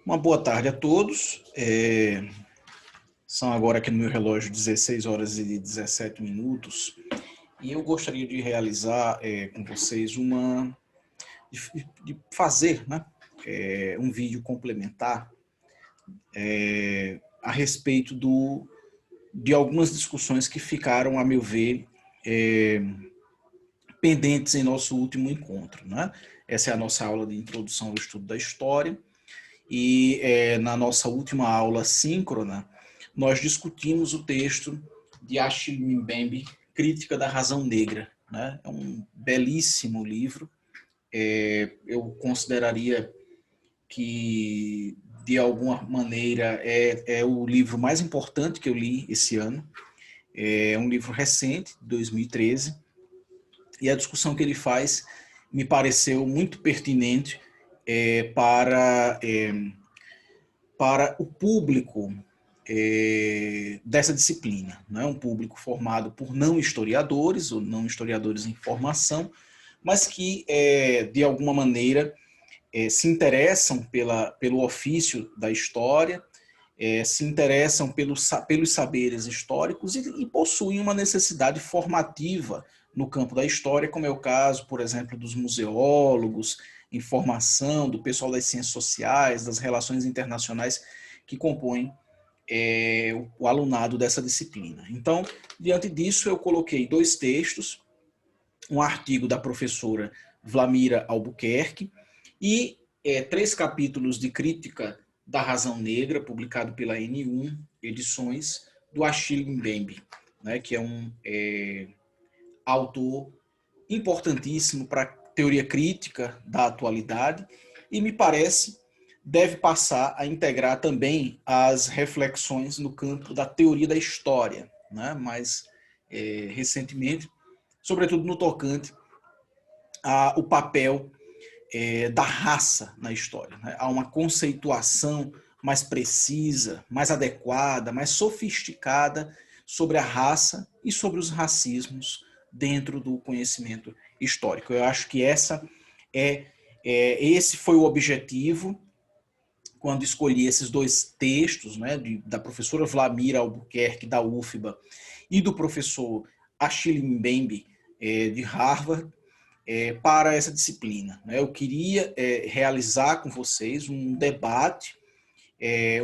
Uma boa tarde a todos. São agora aqui no meu relógio 16 horas e 17 minutos e eu gostaria de realizar com vocês de fazer, né, um vídeo complementar a respeito de algumas discussões que ficaram, a meu ver, pendentes em nosso último encontro, né? Essa é a nossa aula de introdução ao estudo da história. E na nossa última aula síncrona, nós discutimos o texto de Achille Mbembe, Crítica da Razão Negra, né? É um belíssimo livro. Eu consideraria que, de alguma maneira, é o livro mais importante que eu li esse ano. É um livro recente, de 2013, e a discussão que ele faz me pareceu muito pertinente para o público dessa disciplina, né? Um público formado por não historiadores ou não historiadores em formação, mas que, de alguma maneira, se interessam pelo ofício da história, se interessam pelos saberes históricos e possuem uma necessidade formativa no campo da história, como é o caso, por exemplo, dos museólogos, em formação, do pessoal das ciências sociais, das relações internacionais que compõem o alunado dessa disciplina. Então, diante disso, eu coloquei dois textos, um artigo da professora Vlamira Albuquerque e 3 capítulos de Crítica da Razão Negra, publicado pela N1 Edições, do Achille Mbembe, né, que é um autor importantíssimo para a teoria crítica da atualidade e, me parece, deve passar a integrar também as reflexões no campo da teoria da história, né, mais recentemente, sobretudo no tocante ao papel da raça na história, né? Há uma conceituação mais precisa, mais adequada, mais sofisticada sobre a raça e sobre os racismos dentro do conhecimento histórico. Eu acho que esse foi o objetivo quando escolhi esses dois textos, né, da professora Vlamira Albuquerque, da UFBA, e do professor Achille Mbembe, de Harvard, para essa disciplina. Eu queria realizar com vocês um debate,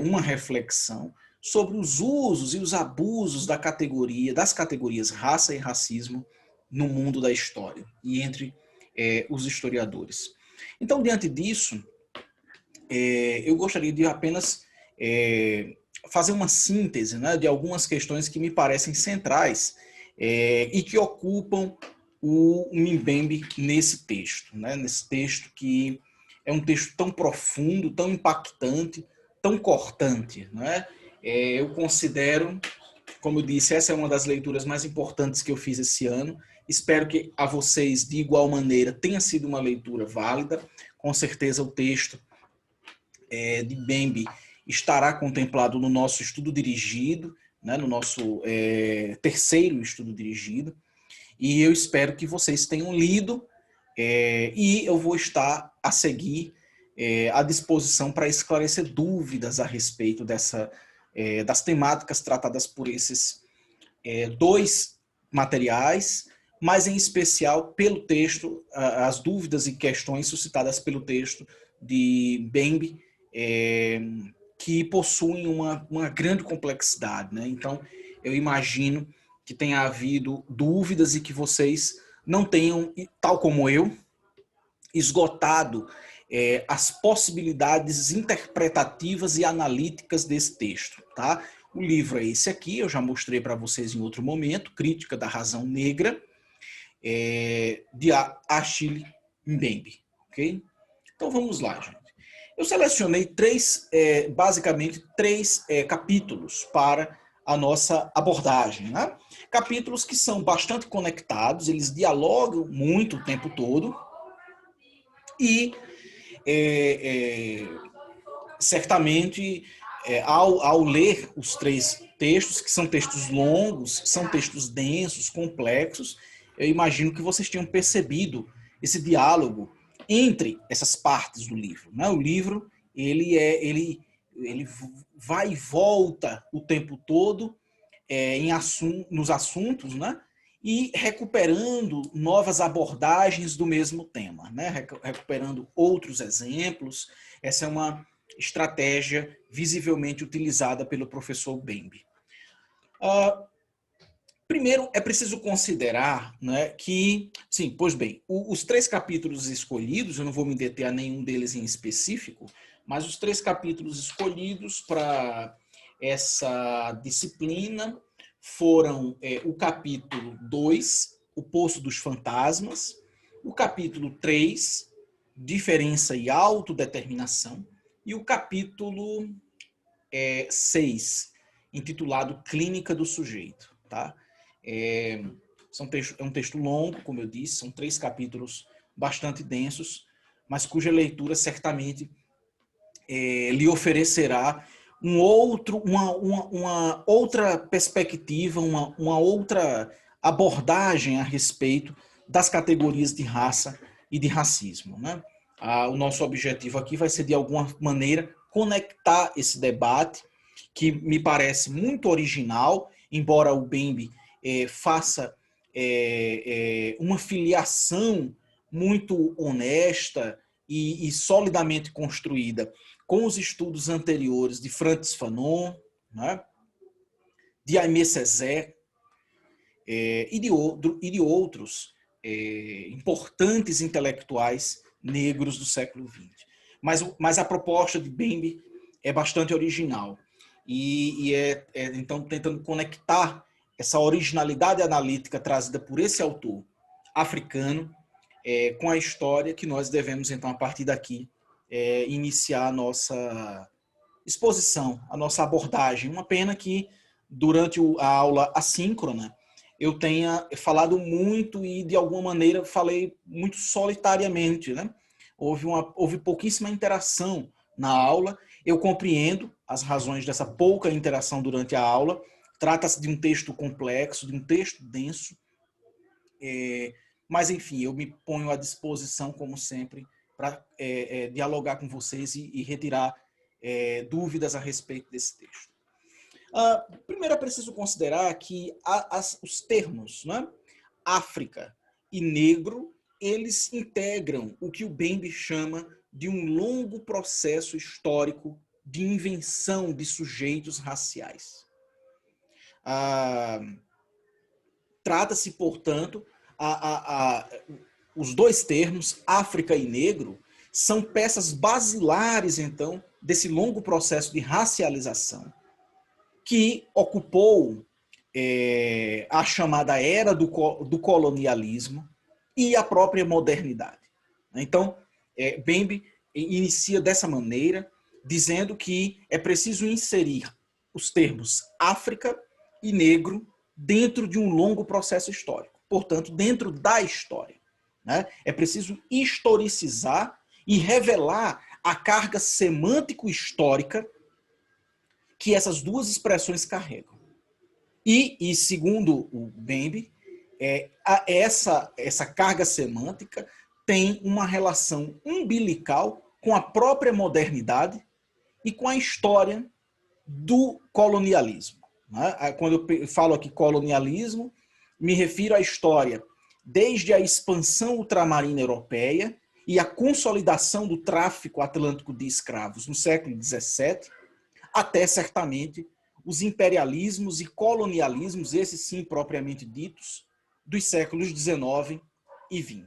uma reflexão sobre os usos e os abusos das categorias raça e racismo no mundo da história e entre os historiadores. Então, diante disso, eu gostaria de apenas fazer uma síntese, né, de algumas questões que me parecem centrais e que ocupam o Mbembe nesse texto, né? Nesse texto que é um texto tão profundo, tão impactante, tão cortante, né? Eu considero, como eu disse, essa é uma das leituras mais importantes que eu fiz esse ano. Espero que a vocês, de igual maneira, tenha sido uma leitura válida. Com certeza o texto de Mbembe estará contemplado no nosso estudo dirigido, né? No nosso terceiro estudo dirigido. E eu espero que vocês tenham lido e eu vou estar a seguir à disposição para esclarecer dúvidas a respeito das temáticas tratadas por esses dois materiais, mas em especial pelo texto, as dúvidas e questões suscitadas pelo texto de Mbembe, que possuem uma grande complexidade, né? Então, eu imagino que tenha havido dúvidas e que vocês não tenham, tal como eu, esgotado as possibilidades interpretativas e analíticas desse texto, tá? O livro é esse aqui, eu já mostrei para vocês em outro momento, Crítica da Razão Negra, de Achille Mbembe, ok? Então vamos lá, gente. Eu selecionei basicamente três capítulos para a nossa abordagem, né? Capítulos que são bastante conectados, eles dialogam muito o tempo todo e certamente ao ler os três textos, que são textos longos, são textos densos, complexos, eu imagino que vocês tenham percebido esse diálogo entre essas partes do livro, né? O livro ele vai e volta o tempo todo nos assuntos, né? E recuperando novas abordagens do mesmo tema, né? Recuperando outros exemplos. Essa é uma estratégia visivelmente utilizada pelo professor Bembe. Primeiro, é preciso considerar, né, que, sim, pois bem, os 3 capítulos escolhidos, eu não vou me deter a nenhum deles em específico, mas os 3 capítulos escolhidos para essa disciplina foram o capítulo 2, O Poço dos Fantasmas, o capítulo 3, Diferença e Autodeterminação, e o capítulo 6, intitulado Clínica do Sujeito. Tá? É um texto longo, como eu disse, são 3 capítulos bastante densos, mas cuja leitura certamente lhe oferecerá uma outra perspectiva, uma outra abordagem a respeito das categorias de raça e de racismo. Né? O nosso objetivo aqui vai ser, de alguma maneira, conectar esse debate, que me parece muito original, embora o Bembe faça uma filiação muito honesta e solidamente construída com os estudos anteriores de Frantz Fanon, né, de Aimé Césaire e de outros importantes intelectuais negros do século XX. Mas a proposta de Bembe é bastante original e então tentando conectar essa originalidade analítica trazida por esse autor africano com a história que nós devemos, então, a partir daqui, iniciar a nossa exposição, a nossa abordagem. Uma pena que, durante a aula assíncrona, eu tenha falado muito e, de alguma maneira, falei muito solitariamente, né? Houve pouquíssima interação na aula. Eu compreendo as razões dessa pouca interação durante a aula. Trata-se de um texto complexo, de um texto denso, mas, enfim, eu me ponho à disposição, como sempre, para dialogar com vocês e retirar dúvidas a respeito desse texto. Primeiro, é preciso considerar que os termos, né, África e negro, eles integram o que o Bembe chama de um longo processo histórico de invenção de sujeitos raciais. Trata-se, portanto, os 2 termos, África e negro, são peças basilares, então, desse longo processo de racialização que ocupou a chamada era do colonialismo e a própria modernidade. Então, Bembe inicia dessa maneira, dizendo que é preciso inserir os termos África e negro dentro de um longo processo histórico, portanto, dentro da história. Né? É preciso historicizar e revelar a carga semântico-histórica que essas 2 expressões carregam. E segundo o Bembe, essa carga semântica tem uma relação umbilical com a própria modernidade e com a história do colonialismo. Né? Quando eu falo aqui colonialismo, me refiro à história desde a expansão ultramarina europeia e a consolidação do tráfico atlântico de escravos no século XVII, até, certamente, os imperialismos e colonialismos, esses sim propriamente ditos, dos séculos XIX e XX.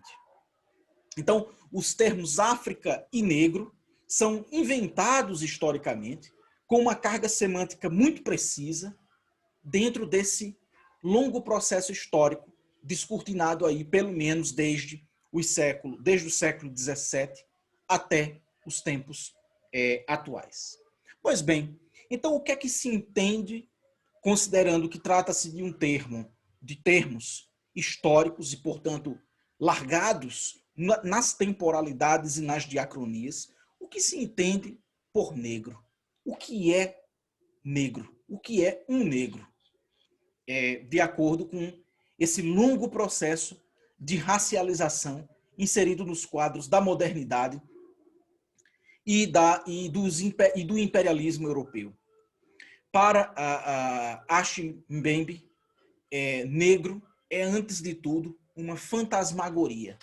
Então, os termos África e negro são inventados historicamente com uma carga semântica muito precisa dentro desse longo processo histórico descortinado aí pelo menos desde o século XVII até os tempos atuais. Pois bem, então o que é que se entende, considerando que trata-se de termos históricos e, portanto, largados nas temporalidades e nas diacronias, o que se entende por negro? O que é negro? O que é um negro? De acordo com esse longo processo de racialização inserido nos quadros da modernidade e do imperialismo europeu. Para Achille Mbembe, negro é, antes de tudo, uma fantasmagoria.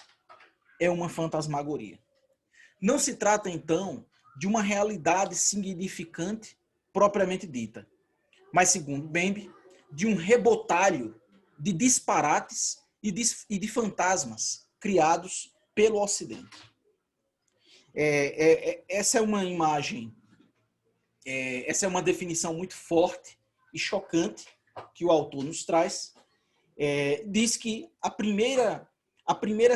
É uma fantasmagoria. Não se trata, então, de uma realidade significante propriamente dita, mas, segundo Mbembe, de um rebotalho de disparates e de fantasmas criados pelo Ocidente. Essa é uma imagem, essa é uma definição muito forte e chocante que o autor nos traz. Diz que a primeira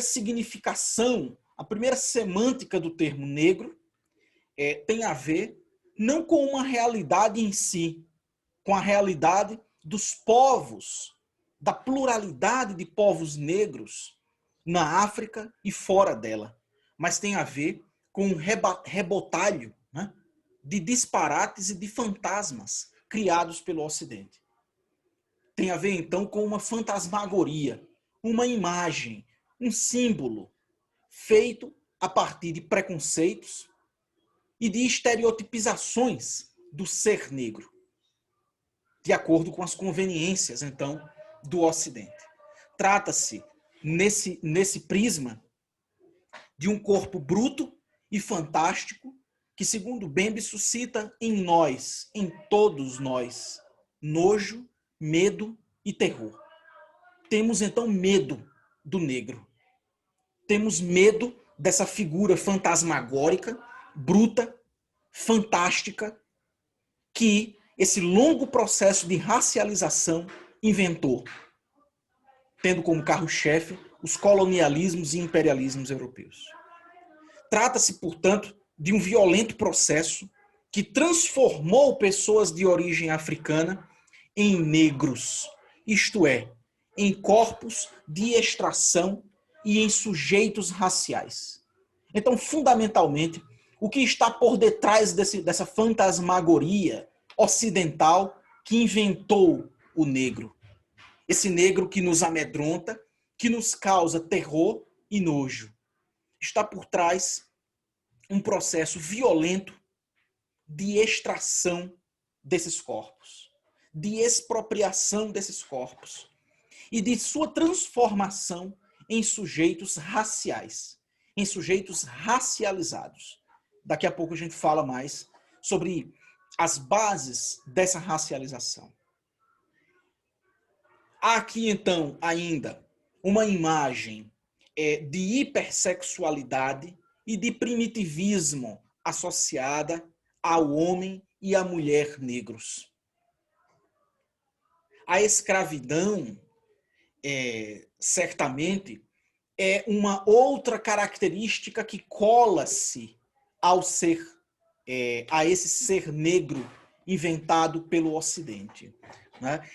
significação, a primeira semântica do termo negro tem a ver não com uma realidade em si, com a realidade dos povos, da pluralidade de povos negros na África e fora dela, mas tem a ver com um rebotalho, né, de disparates e de fantasmas criados pelo Ocidente. Tem a ver, então, com uma fantasmagoria, uma imagem, um símbolo feito a partir de preconceitos e de estereotipizações do ser negro, de acordo com as conveniências, então, do Ocidente. Trata-se, nesse prisma, de um corpo bruto e fantástico que, segundo Mbembe, suscita em nós, em todos nós, nojo, medo e terror. Temos, então, medo do negro. Temos medo dessa figura fantasmagórica, bruta, fantástica, que esse longo processo de racialização inventou, tendo como carro-chefe os colonialismos e imperialismos europeus. Trata-se, portanto, de um violento processo que transformou pessoas de origem africana em negros, isto é, em corpos de extração e em sujeitos raciais. Então, fundamentalmente, o que está por detrás dessa fantasmagoria ocidental que inventou o negro? Esse negro que nos amedronta, que nos causa terror e nojo. Está por trás um processo violento de extração desses corpos, de expropriação desses corpos e de sua transformação em sujeitos raciais, em sujeitos racializados. Daqui a pouco a gente fala mais sobre as bases dessa racialização. Há aqui, então, ainda uma imagem de hipersexualidade e de primitivismo associada ao homem e à mulher negros. A escravidão, certamente, é uma outra característica que cola-se ao ser, a esse ser negro inventado pelo Ocidente. Né?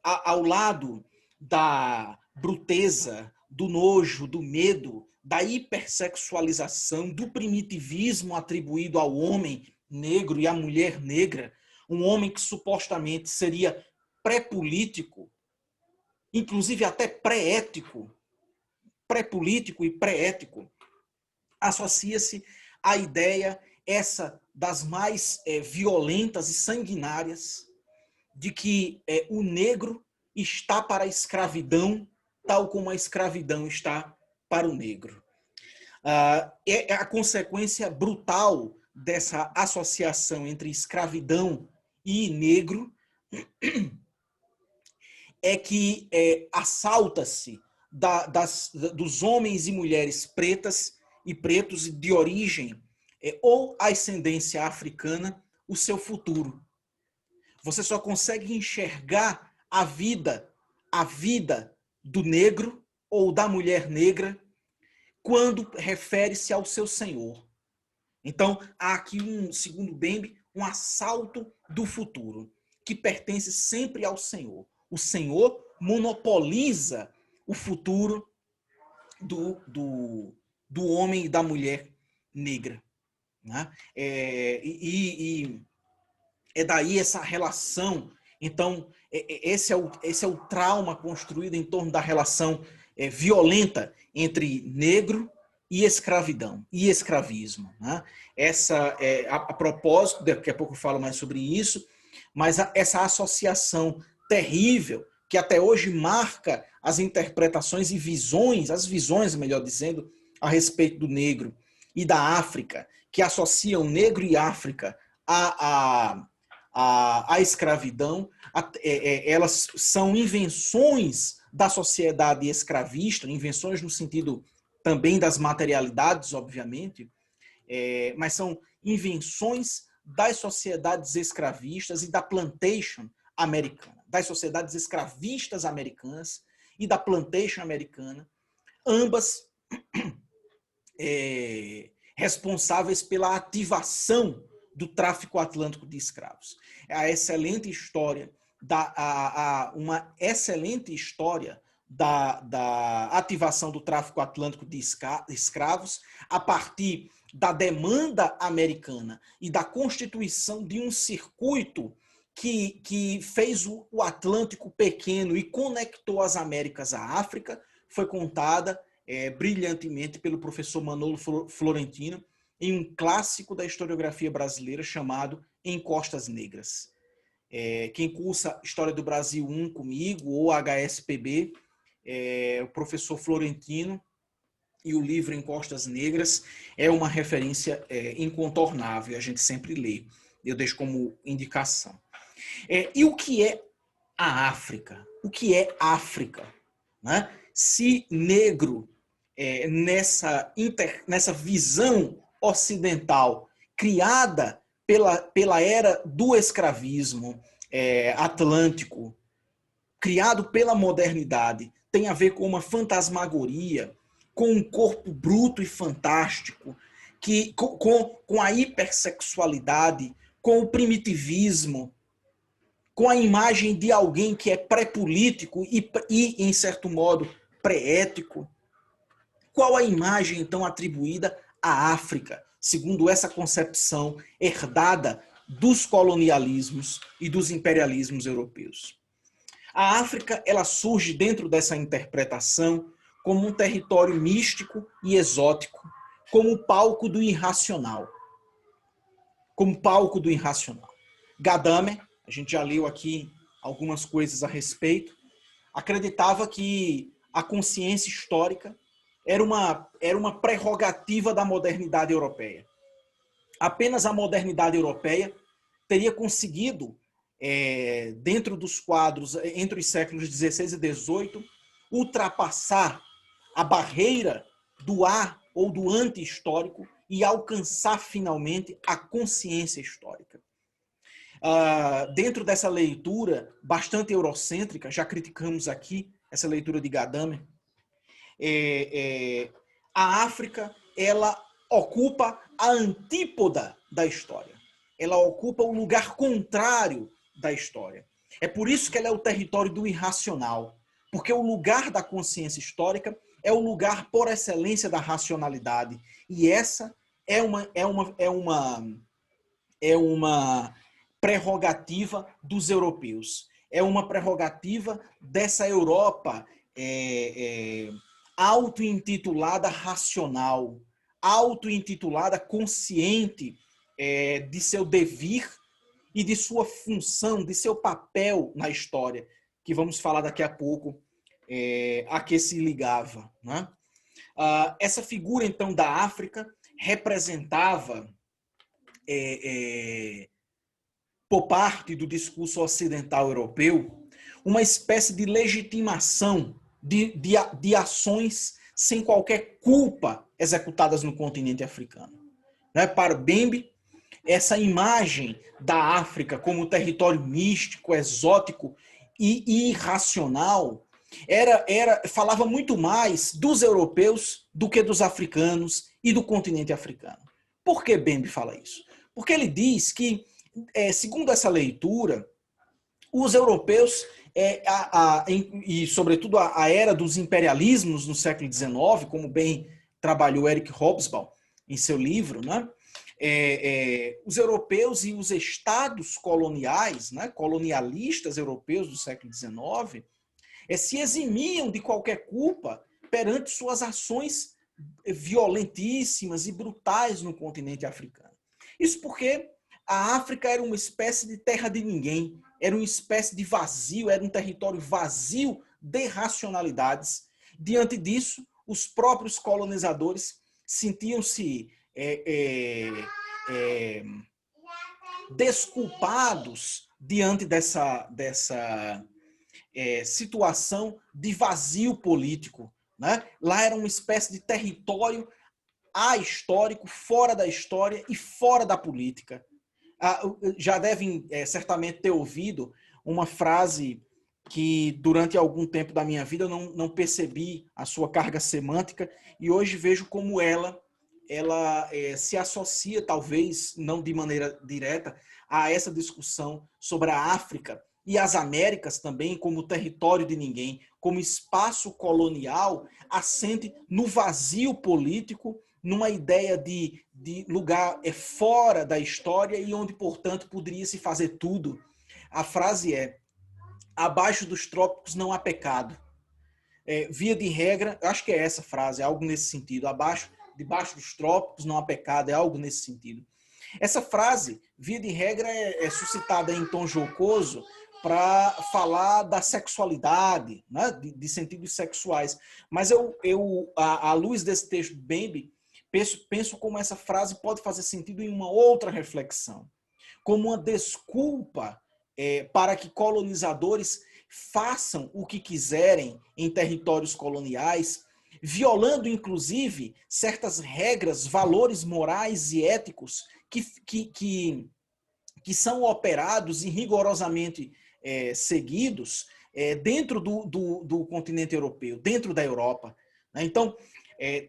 Ao lado da bruteza, do nojo, do medo, da hipersexualização, do primitivismo atribuído ao homem negro e à mulher negra, um homem que supostamente seria pré-político, inclusive até pré-ético, pré-político e pré-ético, associa-se à ideia essa das mais violentas e sanguinárias de que o negro está para a escravidão, tal como a escravidão está para o negro. A consequência brutal dessa associação entre escravidão e negro é que assalta-se dos homens e mulheres pretas e pretos de origem ou ascendência africana o seu futuro. Você só consegue enxergar a vida do negro ou da mulher negra quando refere-se ao seu senhor. Então, há aqui, segundo Mbembe, um assalto do futuro, que pertence sempre ao Senhor. O Senhor monopoliza o futuro do homem e da mulher negra. Né? E é daí essa relação. Então, esse é o trauma construído em torno da relação violenta entre negro e escravidão, e escravismo. Né? Essa, a propósito, daqui a pouco eu falo mais sobre isso, mas essa associação terrível que até hoje marca as interpretações e visões, as visões, melhor dizendo, a respeito do negro e da África, que associam negro e África à escravidão, elas são invenções da sociedade escravista, invenções no sentido também das materialidades, obviamente, mas são invenções das sociedades escravistas e da plantation americana, das sociedades escravistas americanas e da plantation americana, ambas responsáveis pela ativação do tráfico atlântico de escravos. A excelente história, uma excelente história da ativação do tráfico atlântico de escravos a partir da demanda americana e da constituição de um circuito que fez o Atlântico pequeno e conectou as Américas à África, foi contada brilhantemente pelo professor Manolo Florentino em um clássico da historiografia brasileira chamado Em Costas Negras. Quem cursa História do Brasil 1 comigo, ou HSPB, o professor Florentino, e o livro Em Costas Negras é uma referência incontornável, a gente sempre lê. Eu deixo como indicação. E o que é a África? O que é África? Né? Se negro, nessa visão ocidental criada pela era do escravismo atlântico, criado pela modernidade, tem a ver com uma fantasmagoria, com um corpo bruto e fantástico, com a hipersexualidade, com o primitivismo, com a imagem de alguém que é pré-político e, em certo modo, pré-ético. Qual a imagem, então, atribuída à África, segundo essa concepção herdada dos colonialismos e dos imperialismos europeus? A África, ela surge dentro dessa interpretação como um território místico e exótico, como palco do irracional. Como palco do irracional. Gadamer, a gente já leu aqui algumas coisas a respeito, acreditava que a consciência histórica era uma prerrogativa da modernidade europeia. Apenas a modernidade europeia teria conseguido, dentro dos quadros, entre os séculos XVI e XVIII, ultrapassar a barreira do ou do anti-histórico e alcançar finalmente a consciência histórica. Dentro dessa leitura bastante eurocêntrica, já criticamos aqui essa leitura de Gadamer, a África, ela ocupa a antípoda da história. Ela ocupa o lugar contrário da história. É por isso que ela é o território do irracional, porque o lugar da consciência histórica é o lugar por excelência da racionalidade. E essa é uma prerrogativa dos europeus. É uma prerrogativa dessa Europa auto-intitulada racional, auto-intitulada consciente de seu devir e de sua função, de seu papel na história, que vamos falar daqui a pouco, a que se ligava. Né? Essa figura, então, da África representava, por parte do discurso ocidental europeu, uma espécie de legitimação de ações sem qualquer culpa executadas no continente africano. Né? Para Bembe, essa imagem da África como território místico, exótico e irracional falava muito mais dos europeus do que dos africanos e do continente africano. Por que Bembe fala isso? Porque ele diz que, segundo essa leitura, os europeus, e sobretudo a era dos imperialismos no século XIX, como bem trabalhou Eric Hobsbawm em seu livro, né? Os europeus e os estados coloniais, né, colonialistas europeus do século XIX, se eximiam de qualquer culpa perante suas ações violentíssimas e brutais no continente africano. Isso porque a África era uma espécie de terra de ninguém, era uma espécie de vazio, era um território vazio de racionalidades. Diante disso, os próprios colonizadores sentiam-se desculpados diante dessa situação de vazio político. Né? Lá era uma espécie de território ahistórico, fora da história e fora da política. Já devem certamente ter ouvido uma frase que durante algum tempo da minha vida eu não percebi a sua carga semântica e hoje vejo como ela se associa, talvez não de maneira direta, a essa discussão sobre a África e as Américas também como território de ninguém, como espaço colonial assente no vazio político, numa ideia de lugar fora da história e onde, portanto, poderia se fazer tudo. A frase é: abaixo dos trópicos não há pecado. Via de regra, acho que é essa frase, é algo nesse sentido. Debaixo dos trópicos não há pecado, é algo nesse sentido. Essa frase, via de regra, é suscitada em tom jocoso para falar da sexualidade, né? de sentidos sexuais. Mas à luz desse texto do Mbembe, penso como essa frase pode fazer sentido em uma outra reflexão, como uma desculpa para que colonizadores façam o que quiserem em territórios coloniais, violando, inclusive, certas regras, valores morais e éticos que são operados e rigorosamente seguidos dentro do continente europeu, dentro da Europa. Então,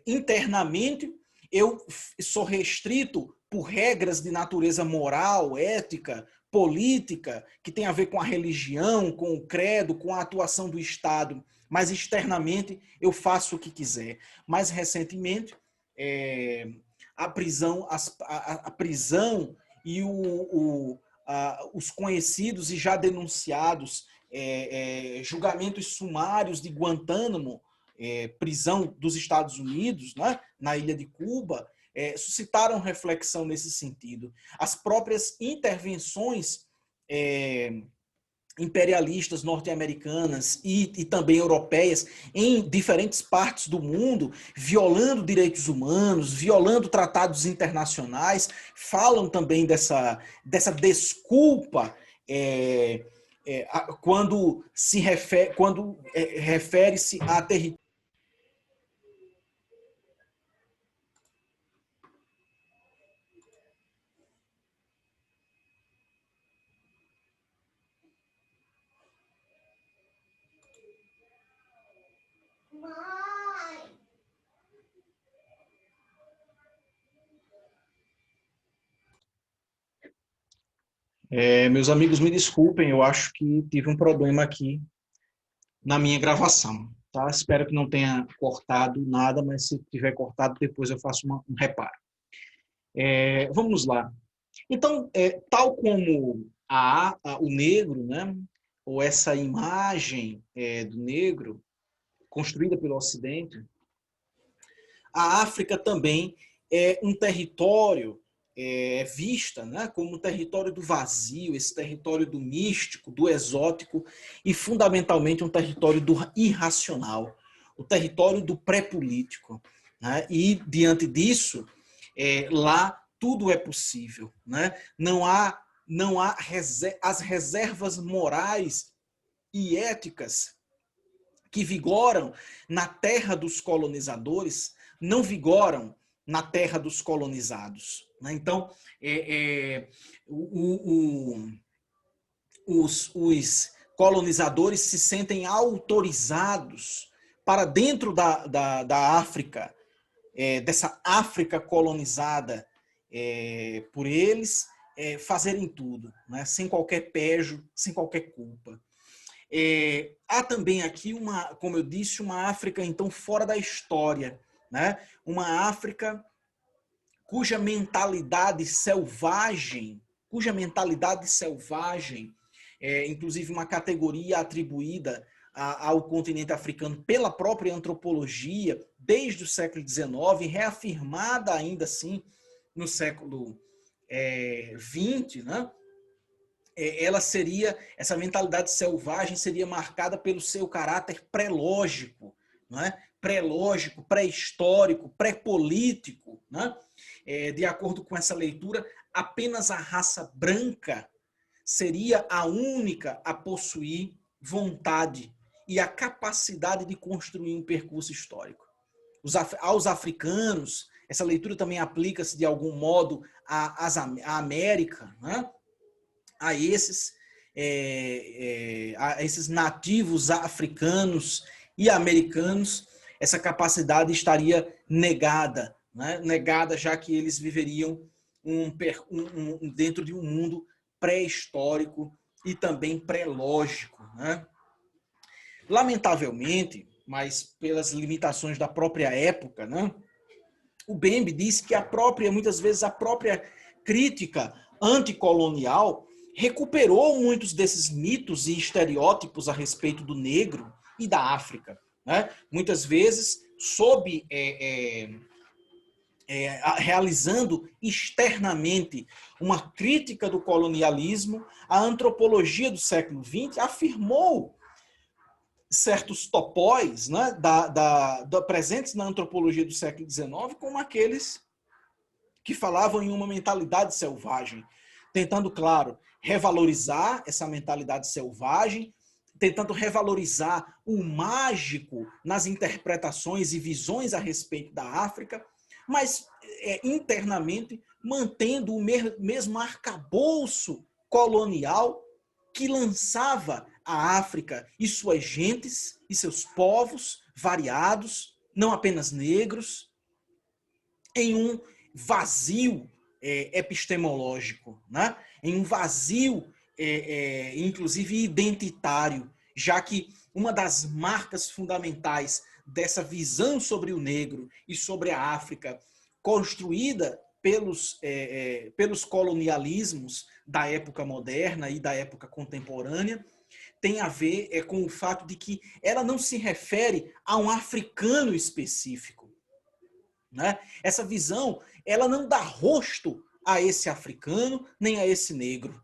internamente, eu sou restrito por regras de natureza moral, ética, política, que tem a ver com a religião, com o credo, com a atuação do Estado, mas externamente eu faço o que quiser. Mais recentemente, a prisão e os conhecidos e já denunciados julgamentos sumários de Guantánamo, prisão dos Estados Unidos, né, na ilha de Cuba, suscitaram reflexão nesse sentido. As próprias intervenções imperialistas norte-americanas e também europeias em diferentes partes do mundo, violando direitos humanos, violando tratados internacionais, falam também dessa desculpa quando refere-se a território. Meus amigos, me desculpem, eu acho que tive um problema aqui na minha gravação. Tá? Espero que não tenha cortado nada, mas se tiver cortado, depois eu faço um reparo. Vamos lá. Então, tal como o negro, né, ou essa imagem do negro construída pelo Ocidente, a África também é um território vista, né, como um território do vazio, esse território do místico, do exótico e, fundamentalmente, um território do irracional, o território do pré-político. Né? E, diante disso, lá tudo é possível. Né? Não há as reservas morais e éticas que vigoram na terra dos colonizadores, não vigoram na terra dos colonizados. Então, os colonizadores se sentem autorizados para dentro da África, dessa África colonizada por eles, fazerem tudo, né? Sem qualquer pejo, sem qualquer culpa. Há também aqui, como eu disse, uma África, então, fora da história, né? Uma África cuja mentalidade selvagem, inclusive uma categoria atribuída ao continente africano pela própria antropologia, desde o século XIX, reafirmada ainda assim no século XX, né? Essa mentalidade selvagem seria marcada pelo seu caráter pré-lógico, né? Pré-lógico, pré-histórico, pré-político, né? De acordo com essa leitura, apenas a raça branca seria a única a possuir vontade e a capacidade de construir um percurso histórico. Aos africanos, essa leitura também aplica-se de algum modo à América, né? a esses nativos africanos e americanos, essa capacidade estaria negada, né? Negada, já que eles viveriam dentro de um mundo pré-histórico e também pré-lógico, né? Lamentavelmente, mas pelas limitações da própria época, né? O Mbembe disse que muitas vezes a própria crítica anticolonial recuperou muitos desses mitos e estereótipos a respeito do negro e da África, né? Muitas vezes realizando externamente uma crítica do colonialismo, a antropologia do século XX afirmou certos topóis, né, presentes na antropologia do século XIX, como aqueles que falavam em uma mentalidade selvagem, tentando, claro, revalorizar essa mentalidade selvagem, tentando revalorizar o mágico nas interpretações e visões a respeito da África, mas internamente mantendo o mesmo arcabouço colonial que lançava a África e suas gentes e seus povos variados, não apenas negros, em um vazio epistemológico, né? Em um vazio, inclusive identitário, já que uma das marcas fundamentais dessa visão sobre o negro e sobre a África, construída pelos colonialismos da época moderna e da época contemporânea, tem a ver com o fato de que ela não se refere a um africano específico, né? Essa visão, ela não dá rosto a esse africano nem a esse negro.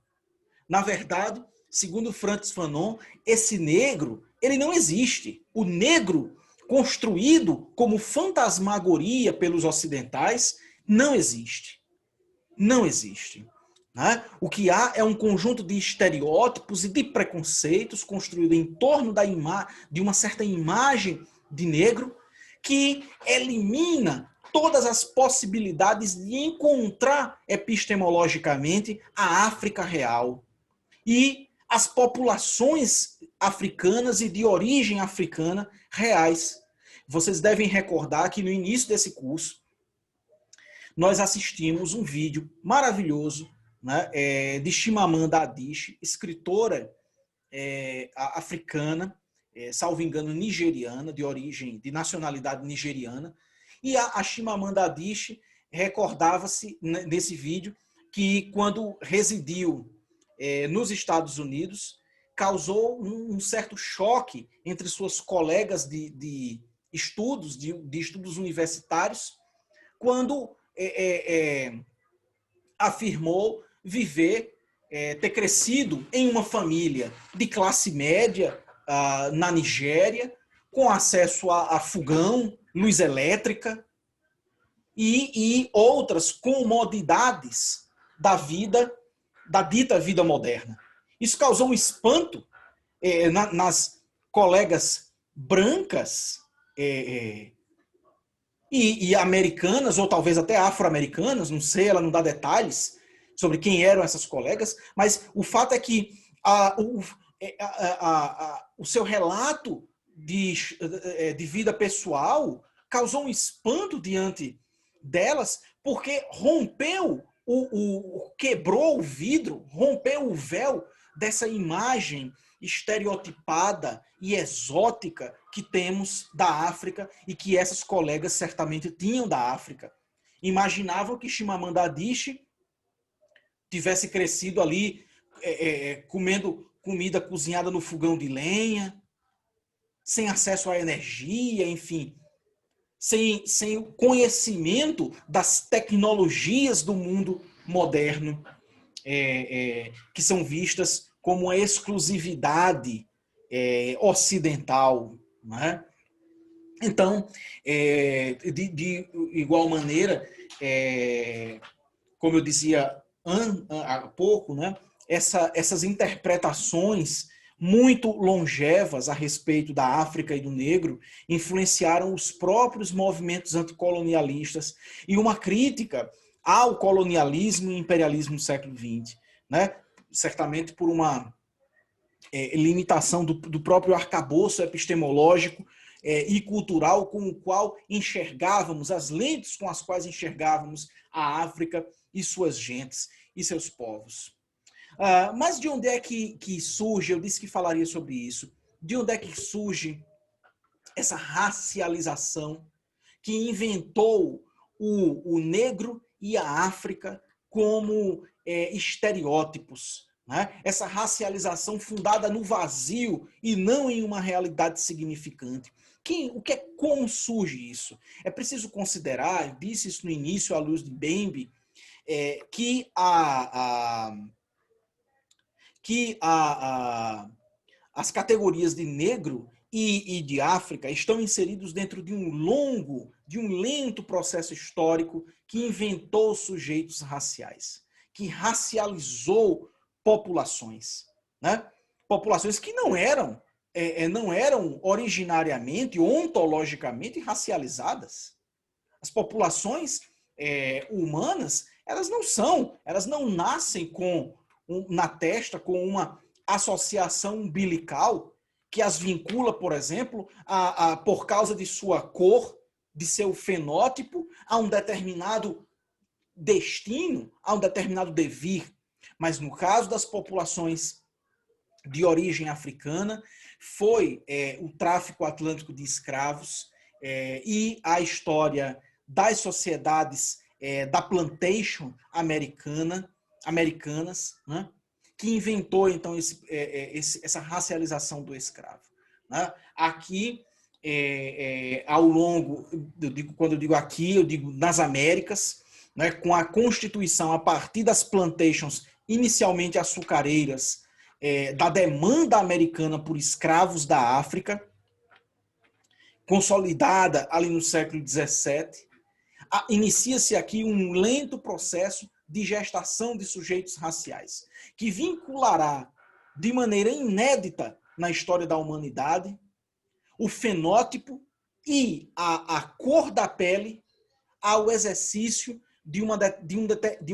Na verdade, segundo Frantz Fanon, esse negro, ele não existe. O negro construído como fantasmagoria pelos ocidentais não existe. Não existe. Né? O que há é um conjunto de estereótipos e de preconceitos construído em torno de uma certa imagem de negro que elimina todas as possibilidades de encontrar epistemologicamente a África real e as populações africanas e de origem africana reais. Vocês devem recordar que no início desse curso nós assistimos um vídeo maravilhoso, né, de Chimamanda Adichie, escritora africana, salvo engano, nigeriana, de nacionalidade nigeriana. E a Chimamanda Adichie recordava-se nesse vídeo que quando residiu nos Estados Unidos, causou um certo choque entre suas colegas de estudos, de estudos universitários, quando afirmou ter crescido em uma família de classe média na Nigéria, com acesso a fogão, luz elétrica e outras comodidades da dita vida moderna. Isso causou um espanto nas colegas brancas e americanas, ou talvez até afro-americanas, não sei, ela não dá detalhes sobre quem eram essas colegas, mas o fato é que o seu relato de vida pessoal causou um espanto diante delas, porque quebrou o vidro, rompeu o véu dessa imagem estereotipada e exótica que temos da África e que essas colegas certamente tinham da África. Imaginavam que Chimamanda Adichie tivesse crescido ali comendo comida cozinhada no fogão de lenha, sem acesso à energia, enfim, sem o conhecimento das tecnologias do mundo moderno, que são vistas como a exclusividade ocidental, né? Então, de igual maneira, como eu dizia há pouco, né, essas interpretações muito longevas a respeito da África e do negro influenciaram os próprios movimentos anticolonialistas e uma crítica ao colonialismo e imperialismo do século XX, né? Certamente por uma limitação do próprio arcabouço epistemológico e cultural com o qual enxergávamos, as lentes com as quais enxergávamos a África e suas gentes e seus povos. Mas de onde é que surge, eu disse que falaria sobre isso, de onde é que surge essa racialização que inventou o negro e a África como estereótipos, né? Essa racialização fundada no vazio e não em uma realidade significante. Como surge isso? É preciso considerar, eu disse isso no início à luz de Mbembe, que as categorias de negro e de África estão inseridos dentro de um lento processo histórico que inventou sujeitos raciais, que racializou populações, né? Populações que não eram originariamente, ontologicamente racializadas. As populações humanas, elas não nascem na testa com uma associação umbilical que as vincula, por exemplo, por causa de sua cor, de seu fenótipo, a um determinado destino, a um determinado devir. Mas no caso das populações de origem africana, foi o tráfico atlântico de escravos e a história das sociedades da plantation americanas, né, que inventou então essa racialização do escravo. Né? Aqui, ao longo, quando eu digo aqui, eu digo nas Américas, né, com a constituição a partir das plantations inicialmente açucareiras, da demanda americana por escravos da África, consolidada ali no século XVII, inicia-se aqui um lento processo de gestação de sujeitos raciais, que vinculará de maneira inédita na história da humanidade o fenótipo e a cor da pele ao exercício de uma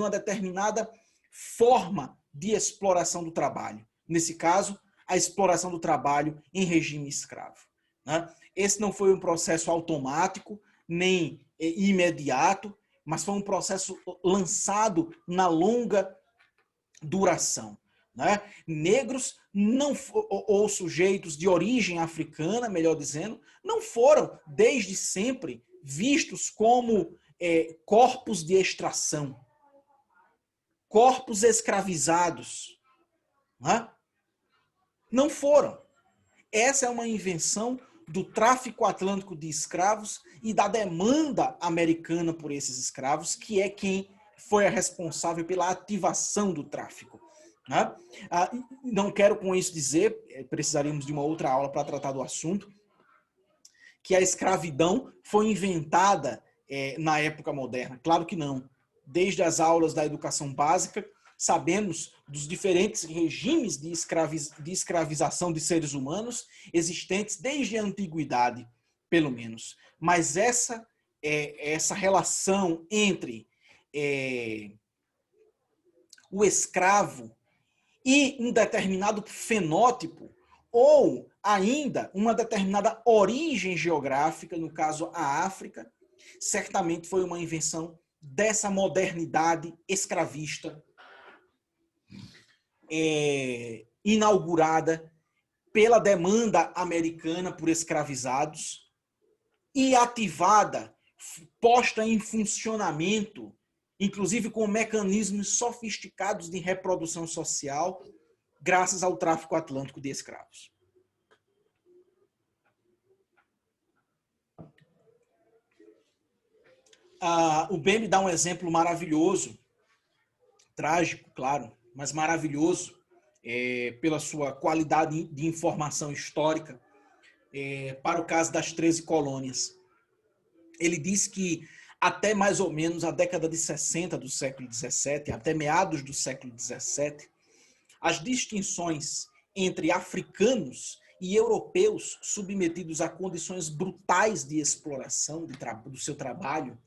determinada forma de exploração do trabalho. Nesse caso, a exploração do trabalho em regime escravo. Né? Esse não foi um processo automático, nem imediato, mas foi um processo lançado na longa duração. Né? Negros ou sujeitos de origem africana, melhor dizendo, não foram, desde sempre, vistos como corpos de extração, corpos escravizados. Né? Não foram. Essa é uma invenção do tráfico atlântico de escravos e da demanda americana por esses escravos, que é quem foi a responsável pela ativação do tráfico. Né? Não quero com isso dizer, precisaríamos de uma outra aula para tratar do assunto, que a escravidão foi inventada na época moderna. Claro que não. Desde as aulas da educação básica, sabemos dos diferentes regimes de escravização de seres humanos existentes desde a antiguidade, pelo menos. Mas essa relação entre o escravo e um determinado fenótipo, ou ainda uma determinada origem geográfica, no caso a África, certamente foi uma invenção dessa modernidade escravista inaugurada pela demanda americana por escravizados e ativada, posta em funcionamento, inclusive com mecanismos sofisticados de reprodução social, graças ao tráfico atlântico de escravos. O Mbembe dá um exemplo maravilhoso, trágico, claro, mas maravilhoso, pela sua qualidade de informação histórica, para o caso das 13 colônias. Ele diz que até mais ou menos a década de 60 do século XVII, até meados do século XVII, as distinções entre africanos e europeus submetidos a condições brutais de exploração do seu trabalho,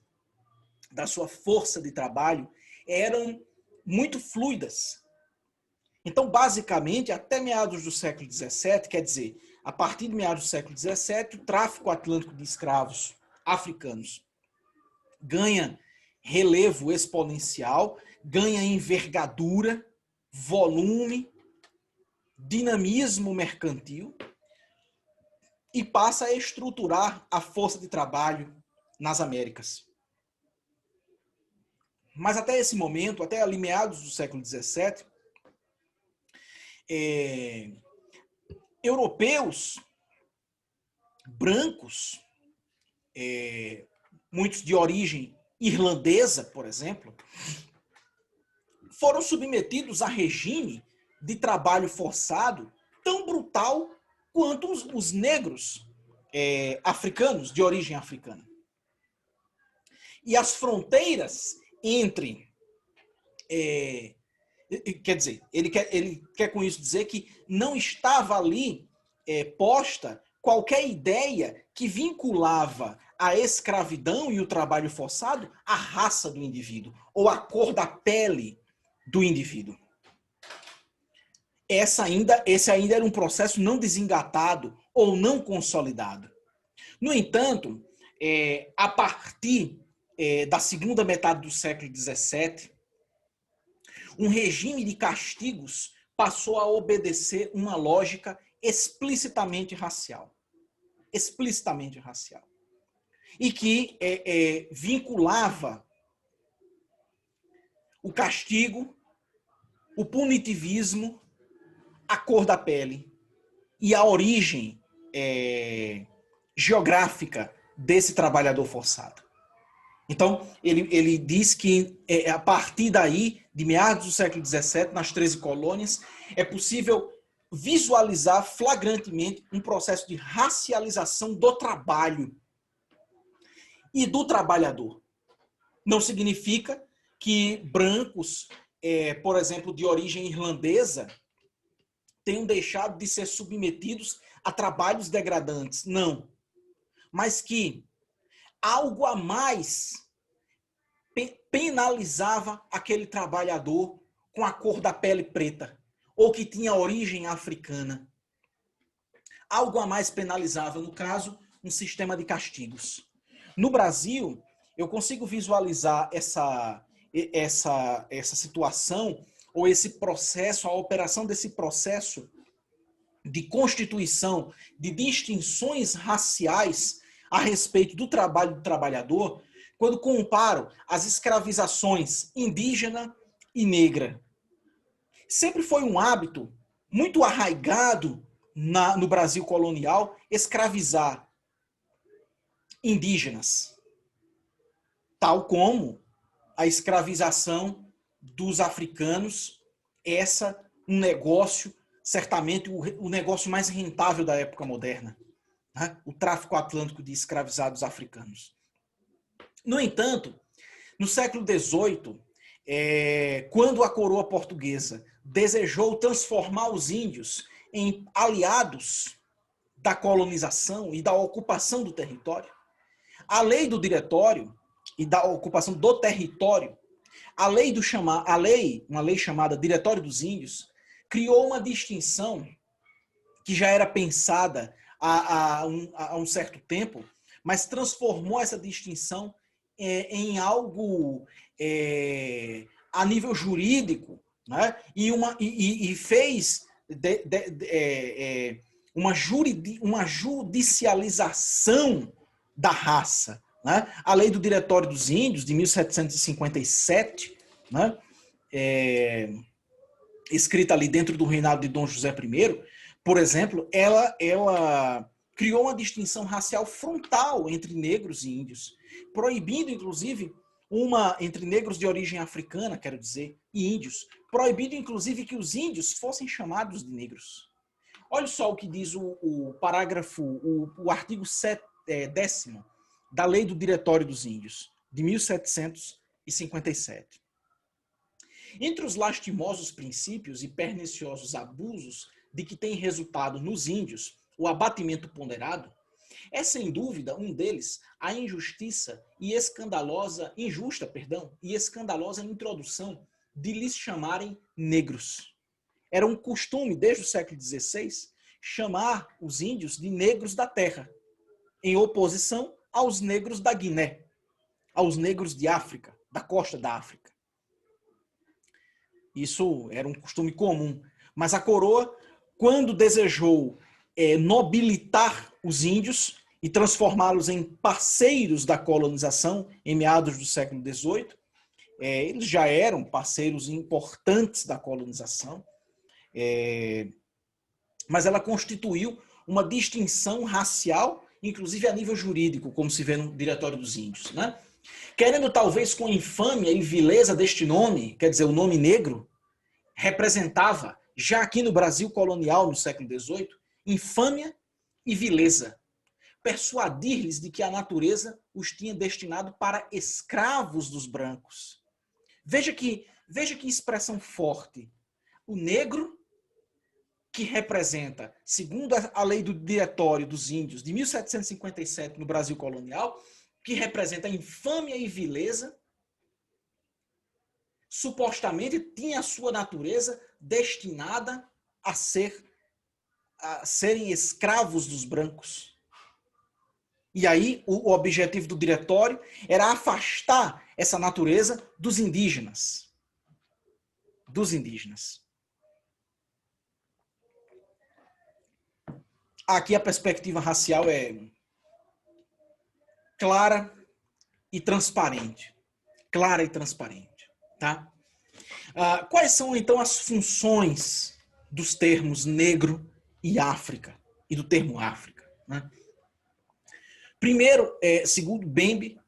da sua força de trabalho, eram muito fluidas. Então, basicamente, até meados do século XVII, quer dizer, a partir de meados do século XVII, o tráfico atlântico de escravos africanos ganha relevo exponencial, ganha envergadura, volume, dinamismo mercantil e passa a estruturar a força de trabalho nas Américas. Mas até esse momento, até ali meados do século XVII, europeus brancos, muitos de origem irlandesa, por exemplo, foram submetidos a regime de trabalho forçado tão brutal quanto os negros africanos, de origem africana. E as fronteiras entre... quer dizer, ele quer com isso dizer que não estava ali posta qualquer ideia que vinculava a escravidão e o trabalho forçado à raça do indivíduo, ou à cor da pele do indivíduo. Esse ainda era um processo não desengatado ou não consolidado. No entanto, a partir da segunda metade do século XVII, um regime de castigos passou a obedecer uma lógica explicitamente racial. Explicitamente racial. E que vinculava o castigo, o punitivismo, a cor da pele e a origem geográfica desse trabalhador forçado. Então, ele diz que a partir daí, de meados do século XVII, nas 13 colônias, é possível visualizar flagrantemente um processo de racialização do trabalho e do trabalhador. Não significa que brancos, por exemplo, de origem irlandesa, tenham deixado de ser submetidos a trabalhos degradantes. Não. Mas que algo a mais penalizava aquele trabalhador com a cor da pele preta, ou que tinha origem africana. Algo a mais penalizava, no caso, um sistema de castigos. No Brasil, eu consigo visualizar essa situação, ou esse processo, a operação desse processo de constituição de distinções raciais a respeito do trabalho do trabalhador, quando comparo as escravizações indígena e negra. Sempre foi um hábito muito arraigado no Brasil colonial escravizar indígenas, tal como a escravização dos africanos, um negócio, certamente o negócio mais rentável da época moderna, né? O tráfico atlântico de escravizados africanos. No entanto, no século XVIII, quando a coroa portuguesa desejou transformar os índios em aliados da colonização e da ocupação do território, a lei do diretório e da ocupação do território, uma lei chamada Diretório dos Índios, criou uma distinção que já era pensada há um certo tempo, mas transformou essa distinção em algo a nível jurídico, né? E fez uma judicialização da raça, né? A lei do Diretório dos Índios, de 1757, né? Escrita ali dentro do reinado de Dom José I, por exemplo, ela criou uma distinção racial frontal entre negros e índios, proibindo, inclusive, entre negros de origem africana, quero dizer, e índios, proibindo, inclusive, que os índios fossem chamados de negros. Olha só o que diz o parágrafo, o artigo 10º da Lei do Diretório dos Índios, de 1757. Entre os lastimosos princípios e perniciosos abusos de que tem resultado nos índios o abatimento ponderado, é sem dúvida um deles a injusta e escandalosa introdução de lhes chamarem negros. Era um costume, desde o século XVI, chamar os índios de negros da terra, em oposição aos negros da Guiné, aos negros de África, da costa da África. Isso era um costume comum. Mas a coroa, quando desejou nobilitar os índios e transformá-los em parceiros da colonização, em meados do século XVIII, eles já eram parceiros importantes da colonização, mas ela constituiu uma distinção racial, inclusive a nível jurídico, como se vê no Diretório dos Índios, né? Querendo talvez com infâmia e vileza deste nome, quer dizer, o nome negro, representava, já aqui no Brasil colonial, no século XVIII, infâmia e vileza. Persuadir-lhes de que a natureza os tinha destinado para escravos dos brancos. Veja que expressão forte. O negro, que representa, segundo a lei do Diretório dos Índios, de 1757, no Brasil colonial, que representa infâmia e vileza, supostamente tinha a sua natureza destinada a serem escravos dos brancos. E aí o objetivo do diretório era afastar essa natureza dos indígenas. Dos indígenas. Aqui a perspectiva racial é clara e transparente. Clara e transparente. Tá? Quais são, então, as funções dos termos negro e África, e do termo África? Né? Primeiro, segundo Mbembe,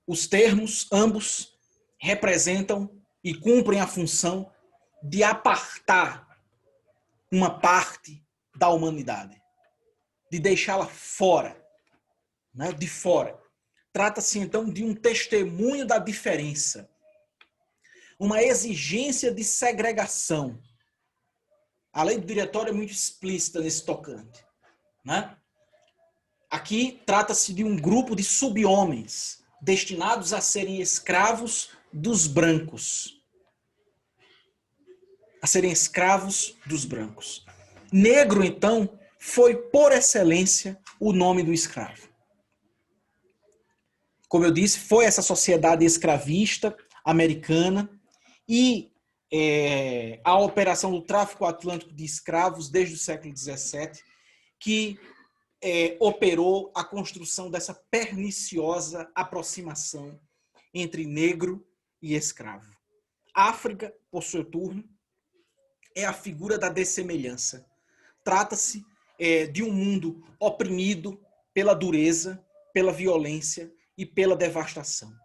os termos, ambos, representam e cumprem a função de apartar uma parte da humanidade, de deixá-la fora, né? De fora. Trata-se, então, de um testemunho da diferença, uma exigência de segregação. A lei do diretório é muito explícita nesse tocante, né? Aqui trata-se de um grupo de sub-homens destinados a serem escravos dos brancos. A serem escravos dos brancos. Negro, então, foi por excelência o nome do escravo. Como eu disse, foi essa sociedade escravista americana e a operação do tráfico atlântico de escravos desde o século XVII que operou a construção dessa perniciosa aproximação entre negro e escravo. África, por seu turno, é a figura da dessemelhança. Trata-se de um mundo oprimido pela dureza, pela violência e pela devastação.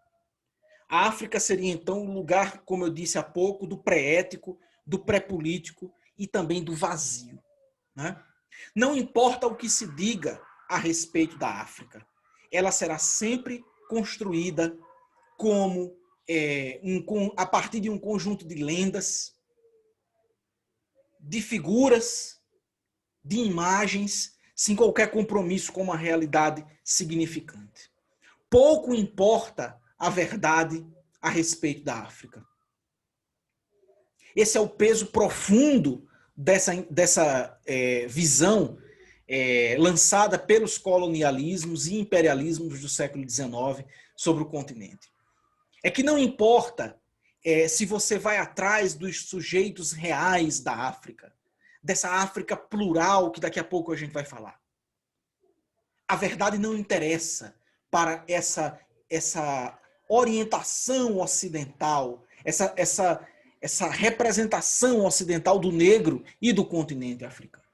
A África seria, então, o lugar, como eu disse há pouco, do pré-ético, do pré-político e também do vazio. Né? Não importa o que se diga a respeito da África, ela será sempre construída como a partir de um conjunto de lendas, de figuras, de imagens, sem qualquer compromisso com uma realidade significante. Pouco importa a verdade a respeito da África. Esse é o peso profundo dessa visão lançada pelos colonialismos e imperialismos do século XIX sobre o continente. É que não importa se você vai atrás dos sujeitos reais da África, dessa África plural que daqui a pouco a gente vai falar. A verdade não interessa para essa orientação ocidental, essa representação ocidental do negro e do continente africano.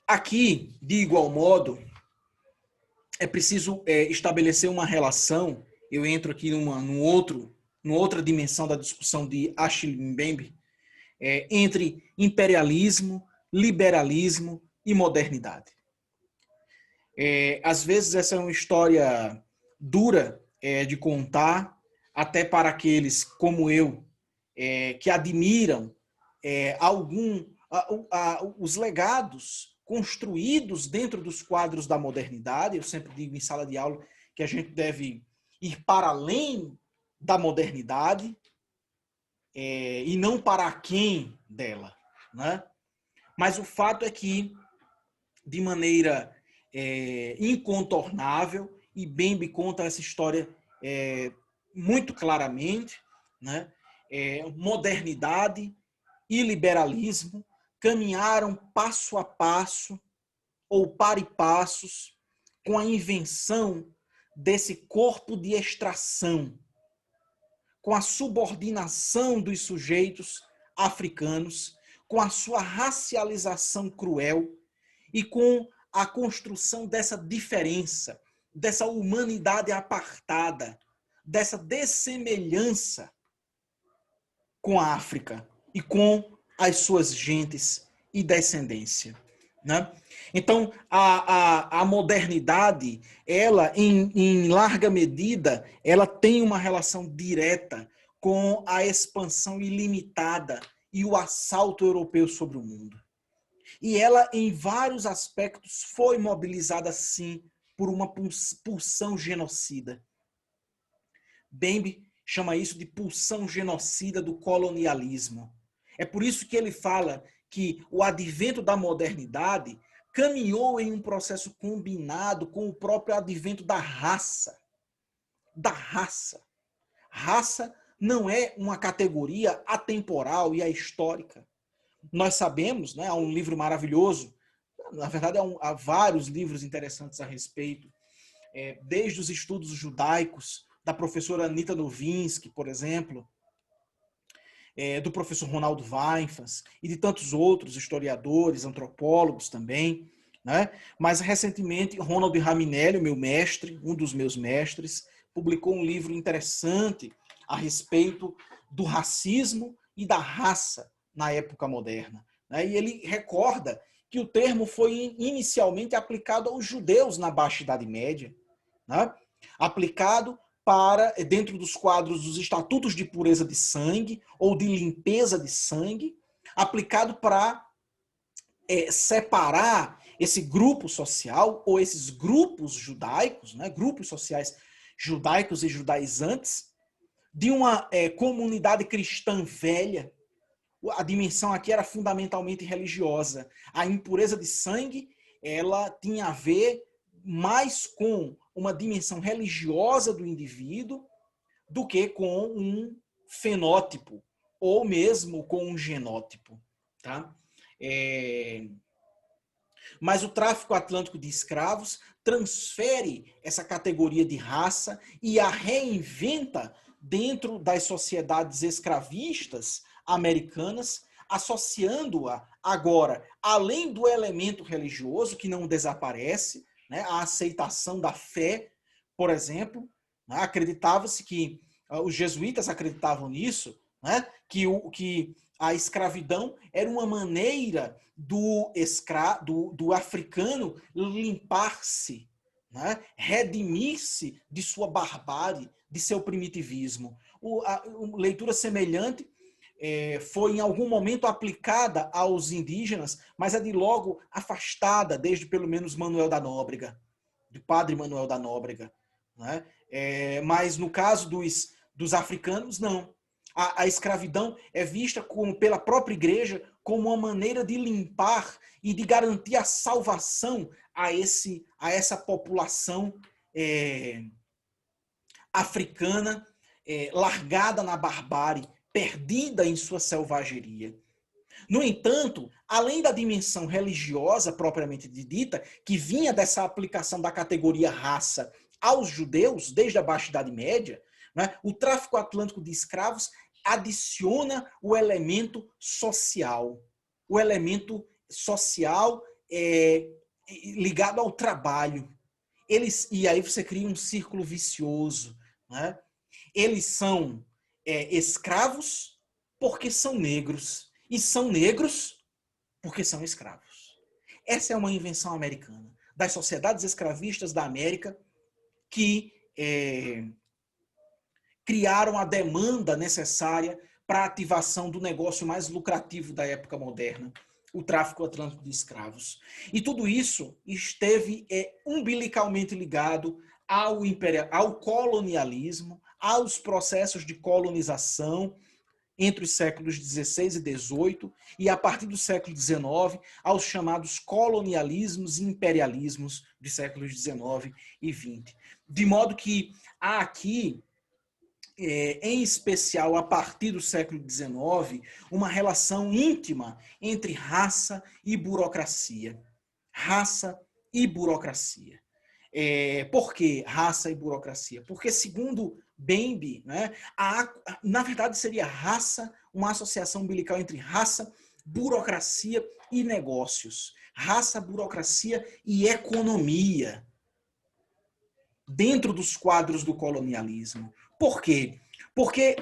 Aqui, de igual modo, é preciso estabelecer uma relação. Eu entro aqui numa outra dimensão da discussão de Achille Mbembe, entre imperialismo, liberalismo e modernidade. Às vezes essa é uma história dura de contar, até para aqueles como eu, que admiram os legados construídos dentro dos quadros da modernidade. Eu sempre digo em sala de aula que a gente deve ir para além da modernidade e não para aquém dela, né? Mas o fato é que, de maneira incontornável, e Mbembe conta essa história muito claramente, né? Modernidade e liberalismo caminharam passo a passo, ou para e passos, com a invenção desse corpo de extração, com a subordinação dos sujeitos africanos, com a sua racialização cruel e com a construção dessa diferença, dessa humanidade apartada, dessa dessemelhança com a África e com as suas gentes e descendência, né? Então, a modernidade, ela, em larga medida, ela tem uma relação direta com a expansão ilimitada e o assalto europeu sobre o mundo. E ela, em vários aspectos, foi mobilizada, sim, por uma pulsão genocida. Mbembe chama isso de pulsão genocida do colonialismo. É por isso que ele fala que o advento da modernidade caminhou em um processo combinado com o próprio advento da raça. Da raça. Raça não é uma categoria atemporal e ahistórica. Nós sabemos, né, há um livro maravilhoso, na verdade há vários livros interessantes a respeito, desde os estudos judaicos, da professora Anita Novinsky, por exemplo, do professor Ronaldo Weinfans e de tantos outros historiadores, antropólogos também, né? Mas recentemente Ronald Raminelli, meu mestre, um dos meus mestres, publicou um livro interessante a respeito do racismo e da raça na época moderna, né? E ele recorda que o termo foi inicialmente aplicado aos judeus na Baixa Idade Média, né? Aplicado dentro dos quadros dos estatutos de pureza de sangue ou de limpeza de sangue, aplicado para separar esse grupo social ou esses grupos judaicos, né, grupos sociais judaicos e judaizantes, de uma comunidade cristã velha. A dimensão aqui era fundamentalmente religiosa. A impureza de sangue, ela tinha a ver mais com uma dimensão religiosa do indivíduo do que com um fenótipo ou mesmo com um genótipo, tá? Mas o tráfico atlântico de escravos transfere essa categoria de raça e a reinventa dentro das sociedades escravistas americanas, associando-a agora, além do elemento religioso, que não desaparece, né, a aceitação da fé, por exemplo, né, acreditava-se que os jesuítas acreditavam nisso, né, que a escravidão era uma maneira do africano limpar-se, né, redimir-se de sua barbárie, de seu primitivismo. A leitura semelhante foi em algum momento aplicada aos indígenas, mas é de logo afastada, desde pelo menos Manuel da Nóbrega, do padre Manuel da Nóbrega, né? Mas no caso dos africanos, não. A escravidão é vista pela própria igreja como uma maneira de limpar e de garantir a salvação a essa população africana largada na barbárie, perdida em sua selvageria. No entanto, além da dimensão religiosa propriamente dita, que vinha dessa aplicação da categoria raça aos judeus desde a Baixa Idade Média, né, o tráfico atlântico de escravos adiciona o elemento social. O elemento social ligado ao trabalho. e aí você cria um círculo vicioso, né? Eles são escravos porque são negros, e são negros porque são escravos. Essa é uma invenção americana, das sociedades escravistas da América, que criaram a demanda necessária para a ativação do negócio mais lucrativo da época moderna, o tráfico atlântico de escravos. E tudo isso esteve umbilicalmente ligado ao colonialismo, aos processos de colonização entre os séculos XVI e XVIII, e a partir do século XIX, aos chamados colonialismos e imperialismos dos séculos XIX e XX. De modo que há aqui, em especial a partir do século XIX, uma relação íntima entre raça e burocracia. Raça e burocracia. Por que raça e burocracia? Porque, segundo Bembe, né, na verdade seria raça, uma associação umbilical entre raça, burocracia e negócios. Raça, burocracia e economia dentro dos quadros do colonialismo. Por quê? Porque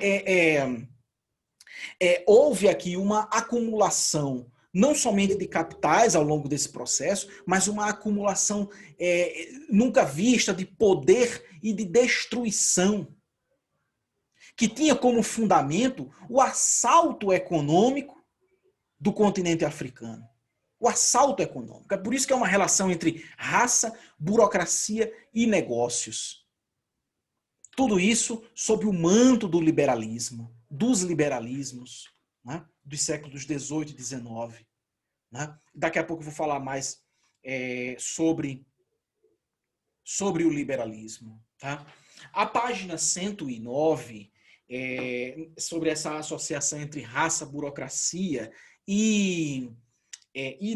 houve aqui uma acumulação não somente de capitais ao longo desse processo, mas uma acumulação nunca vista de poder e de destruição, que tinha como fundamento o assalto econômico do continente africano. O assalto econômico. É por isso que é uma relação entre raça, burocracia e negócios. Tudo isso sob o manto do liberalismo, dos liberalismos, né, dos séculos XVIII e XIX. Né? Daqui a pouco eu vou falar mais sobre o liberalismo. Tá? A página 109, sobre essa associação entre raça, burocracia e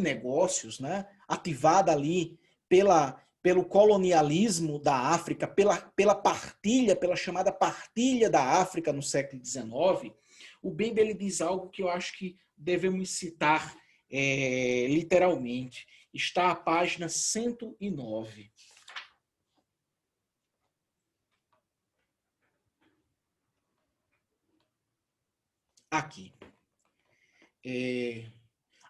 negócios, né? Ativada ali pelo colonialismo da África, pela chamada partilha da África no século XIX, o Bembe ele diz algo que eu acho que devemos citar literalmente. Está à página 109. Aqui.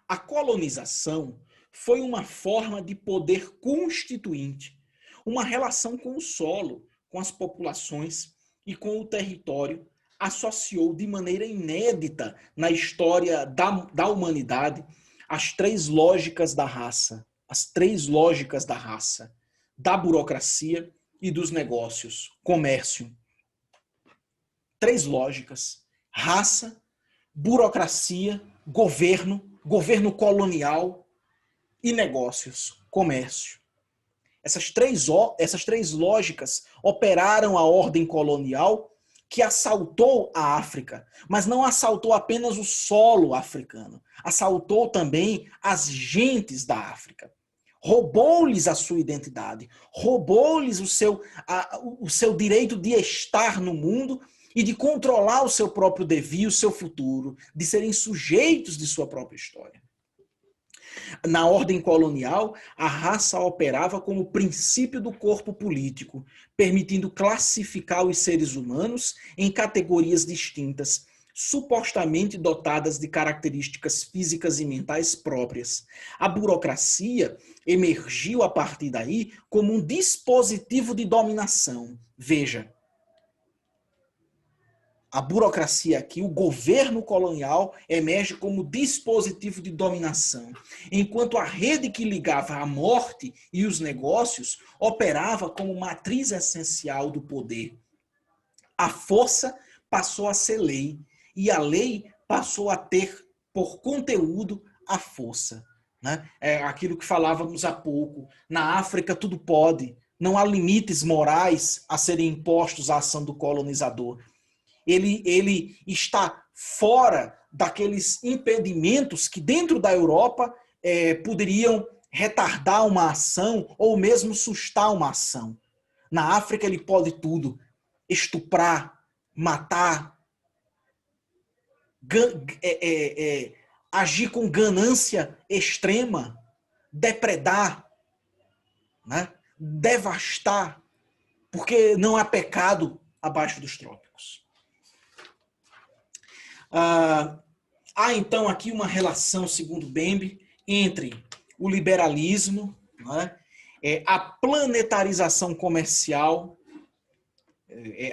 A colonização foi uma forma de poder constituinte, uma relação com o solo, com as populações e com o território, associou de maneira inédita na história da humanidade as três lógicas da raça, da burocracia e dos negócios, comércio. Três lógicas: raça, burocracia, governo colonial e negócios, comércio. Essas três lógicas operaram a ordem colonial que assaltou a África, mas não assaltou apenas o solo africano, assaltou também as gentes da África. Roubou-lhes a sua identidade, roubou-lhes o seu direito de estar no mundo e de controlar o seu próprio devir, o seu futuro, de serem sujeitos de sua própria história. Na ordem colonial, a raça operava como princípio do corpo político, permitindo classificar os seres humanos em categorias distintas, supostamente dotadas de características físicas e mentais próprias. A burocracia emergiu a partir daí como um dispositivo de dominação. Veja, a burocracia aqui, o governo colonial, emerge como dispositivo de dominação, enquanto a rede que ligava a morte e os negócios operava como matriz essencial do poder. A força passou a ser lei, e a lei passou a ter por conteúdo a força. Né? É aquilo que falávamos há pouco. Na África tudo pode, não há limites morais a serem impostos à ação do colonizador. Ele está fora daqueles impedimentos que dentro da Europa poderiam retardar uma ação ou mesmo sustar uma ação. Na África ele pode tudo: estuprar, matar, agir com ganância extrema, depredar, né? devastar, porque não há pecado abaixo dos trópicos. Há então aqui uma relação, segundo Bembe, entre o liberalismo, né, a planetarização comercial,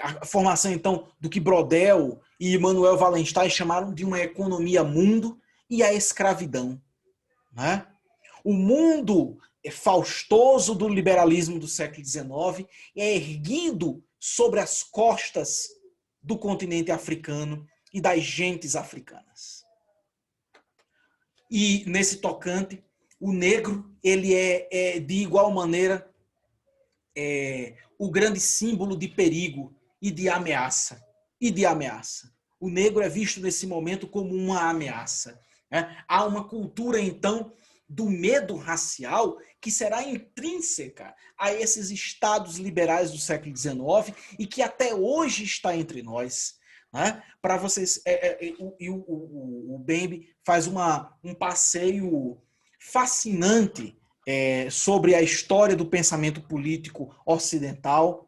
a formação então do que Brodel e Immanuel Wallenstein chamaram de uma economia mundo, e a escravidão. Né? O mundo faustoso do liberalismo do século XIX é erguido sobre as costas do continente africano e das gentes africanas. E nesse tocante, o negro ele é de igual maneira o grande símbolo de perigo e de ameaça. O negro é visto nesse momento como uma ameaça. Né? Há uma cultura, então, do medo racial que será intrínseca a esses estados liberais do século XIX e que até hoje está entre nós. Né? Para vocês, o Bembe faz um passeio fascinante sobre a história do pensamento político ocidental,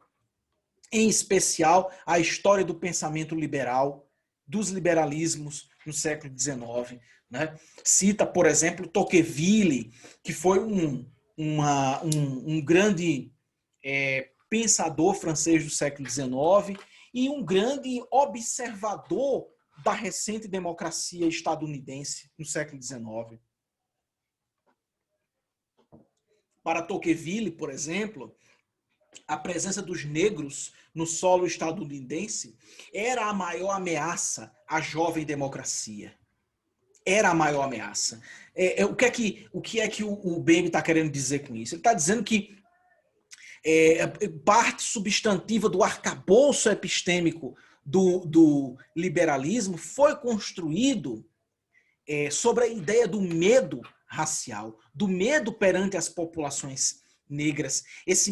em especial a história do pensamento liberal, dos liberalismos no século XIX. Né? Cita, por exemplo, Tocqueville, que foi um grande pensador francês do século XIX e um grande observador da recente democracia estadunidense no século XIX. Para Tocqueville, por exemplo, a presença dos negros no solo estadunidense era a maior ameaça à jovem democracia. Era a maior ameaça. O que é que o Bembe está querendo dizer com isso? Ele está dizendo que parte substantiva do arcabouço epistêmico do liberalismo foi construído sobre a ideia do medo racial, do medo perante as populações negras. Esse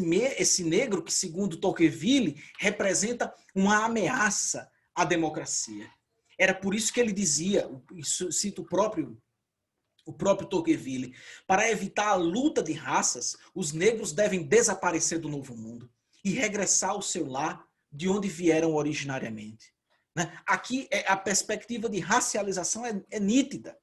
negro que, segundo Tocqueville, representa uma ameaça à democracia. Era por isso que ele dizia, isso cito o próprio Tocqueville, para evitar a luta de raças, os negros devem desaparecer do novo mundo e regressar ao seu lar de onde vieram originariamente. Aqui a perspectiva de racialização é nítida.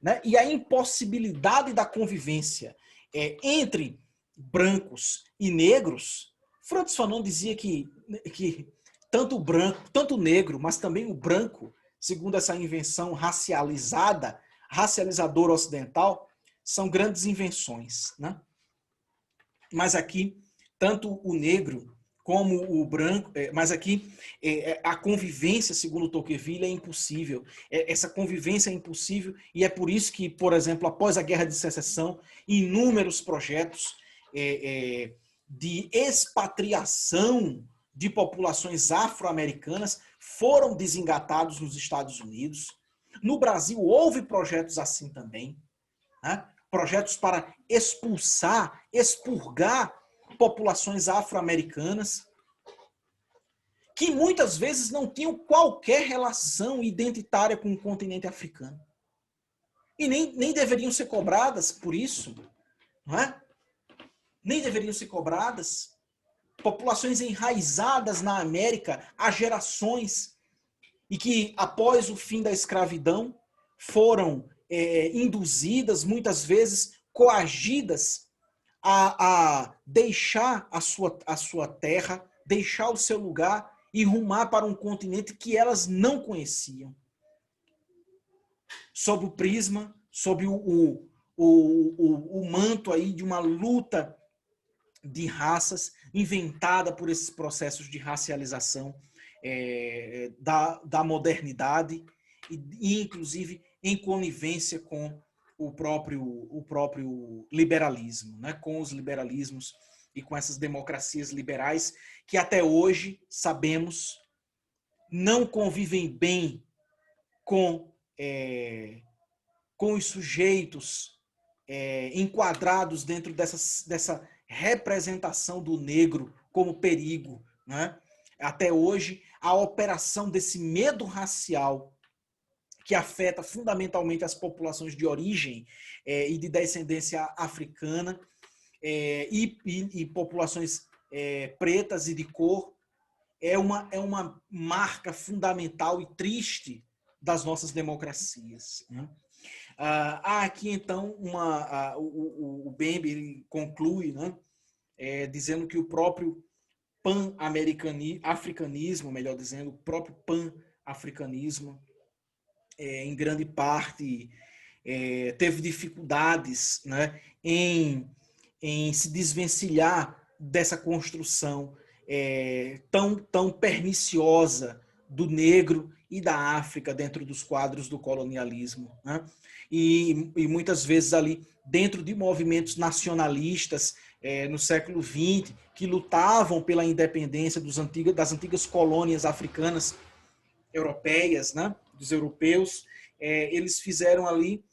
Né? E a impossibilidade da convivência entre brancos e negros, Francis Fanon dizia que tanto o branco, tanto o negro, mas também o branco, segundo essa invenção racializadora ocidental, são grandes invenções. Né? Mas aqui, tanto o negro como o branco, mas aqui a convivência, segundo Tocqueville, é impossível. Essa convivência é impossível e é por isso que, por exemplo, após a Guerra de Secessão, inúmeros projetos de expatriação de populações afro-americanas foram desengatados nos Estados Unidos. No Brasil houve projetos assim também, né? Projetos para expurgar populações afro-americanas que muitas vezes não tinham qualquer relação identitária com o continente africano. E nem deveriam ser cobradas por isso. Não é? Nem deveriam ser cobradas. Populações enraizadas na América há gerações e que, após o fim da escravidão, foram induzidas, muitas vezes coagidas, a deixar a sua terra, deixar o seu lugar e rumar para um continente que elas não conheciam. Sob o prisma, sob o manto aí de uma luta de raças inventada por esses processos de racialização da modernidade e inclusive em conivência com o próprio liberalismo, né? Com os liberalismos e com essas democracias liberais que até hoje, sabemos, não convivem bem com os sujeitos enquadrados dentro dessa representação do negro como perigo. Né? Até hoje, a operação desse medo racial que afeta fundamentalmente as populações de origem e de descendência africana e populações pretas e de cor é uma marca fundamental e triste das nossas democracias, né? Aqui, então, o Bembe conclui, né, dizendo que o próprio pan-africanismo, melhor dizendo, o próprio pan-africanismo, em grande parte, teve dificuldades, né, em se desvencilhar dessa construção tão perniciosa do negro e da África dentro dos quadros do colonialismo, né? E muitas vezes ali dentro de movimentos nacionalistas no século XX que lutavam pela independência das antigas colônias africanas europeias, né? Dos europeus, eles fizeram ali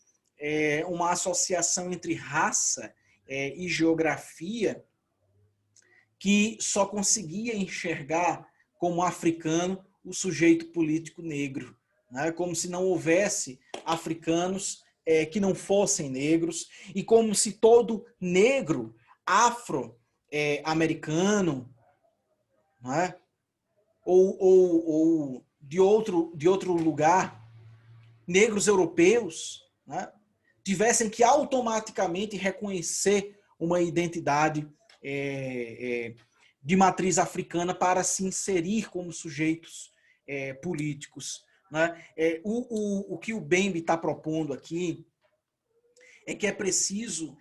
uma associação entre raça e geografia que só conseguia enxergar como africano o sujeito político negro, né? Como se não houvesse africanos que não fossem negros, e como se todo negro afro-americano, né? ou de outro lugar, negros europeus, né, tivessem que automaticamente reconhecer uma identidade de matriz africana para se inserir como sujeitos políticos, né? O que o Bembe está propondo aqui é que é preciso,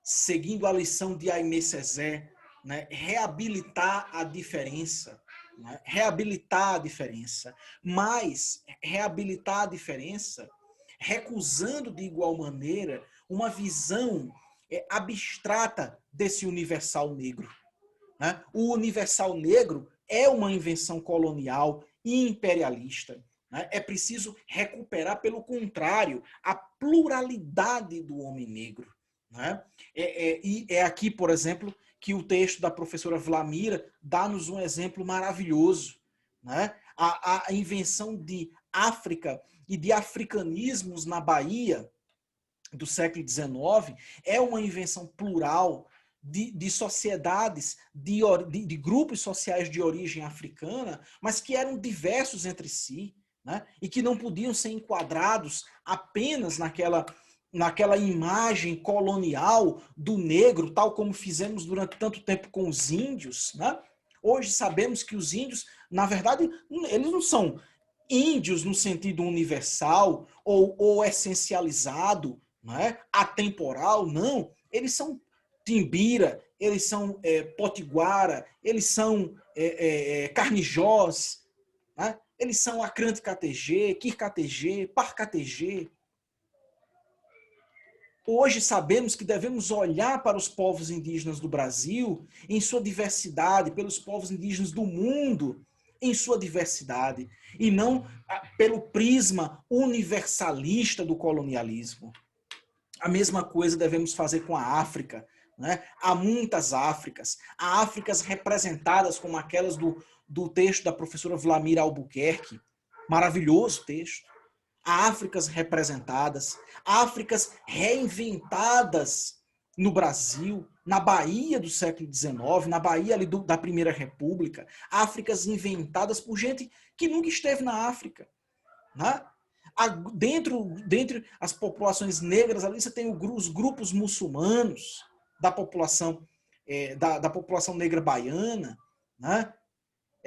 seguindo a lição de Aimé Césaire, né, reabilitar a diferença, né? Reabilitar a diferença, mas reabilitar a diferença recusando de igual maneira uma visão abstrata desse universal negro, né? O universal negro é uma invenção colonial e imperialista. Né? É preciso recuperar, pelo contrário, a pluralidade do homem negro. Né? E é aqui, por exemplo, que o texto da professora Vlamira dá-nos um exemplo maravilhoso. Né? A invenção de África e de africanismos na Bahia do século XIX é uma invenção plural de sociedades, de grupos sociais de origem africana, mas que eram diversos entre si, né? E que não podiam ser enquadrados apenas naquela imagem colonial do negro, tal como fizemos durante tanto tempo com os índios, né? Hoje sabemos que os índios, na verdade, eles não são índios no sentido universal ou essencializado, não é? Atemporal, não. Eles são timbira, eles são potiguara, eles são carnijós, né? Eles são acrante-categê, quir-categê, par-categê. Hoje sabemos que devemos olhar para os povos indígenas do Brasil em sua diversidade, pelos povos indígenas do mundo em sua diversidade, e não pelo prisma universalista do colonialismo. A mesma coisa devemos fazer com a África. Né? Há muitas Áfricas. Há Áfricas representadas como aquelas do texto da professora Vlamira Albuquerque. Maravilhoso texto. Há Áfricas representadas. Áfricas reinventadas no Brasil, na Bahia do século XIX, na Bahia ali da Primeira República. Áfricas inventadas por gente que nunca esteve na África. Né? Dentre as populações negras ali você tem os grupos muçulmanos da população da população negra baiana, né?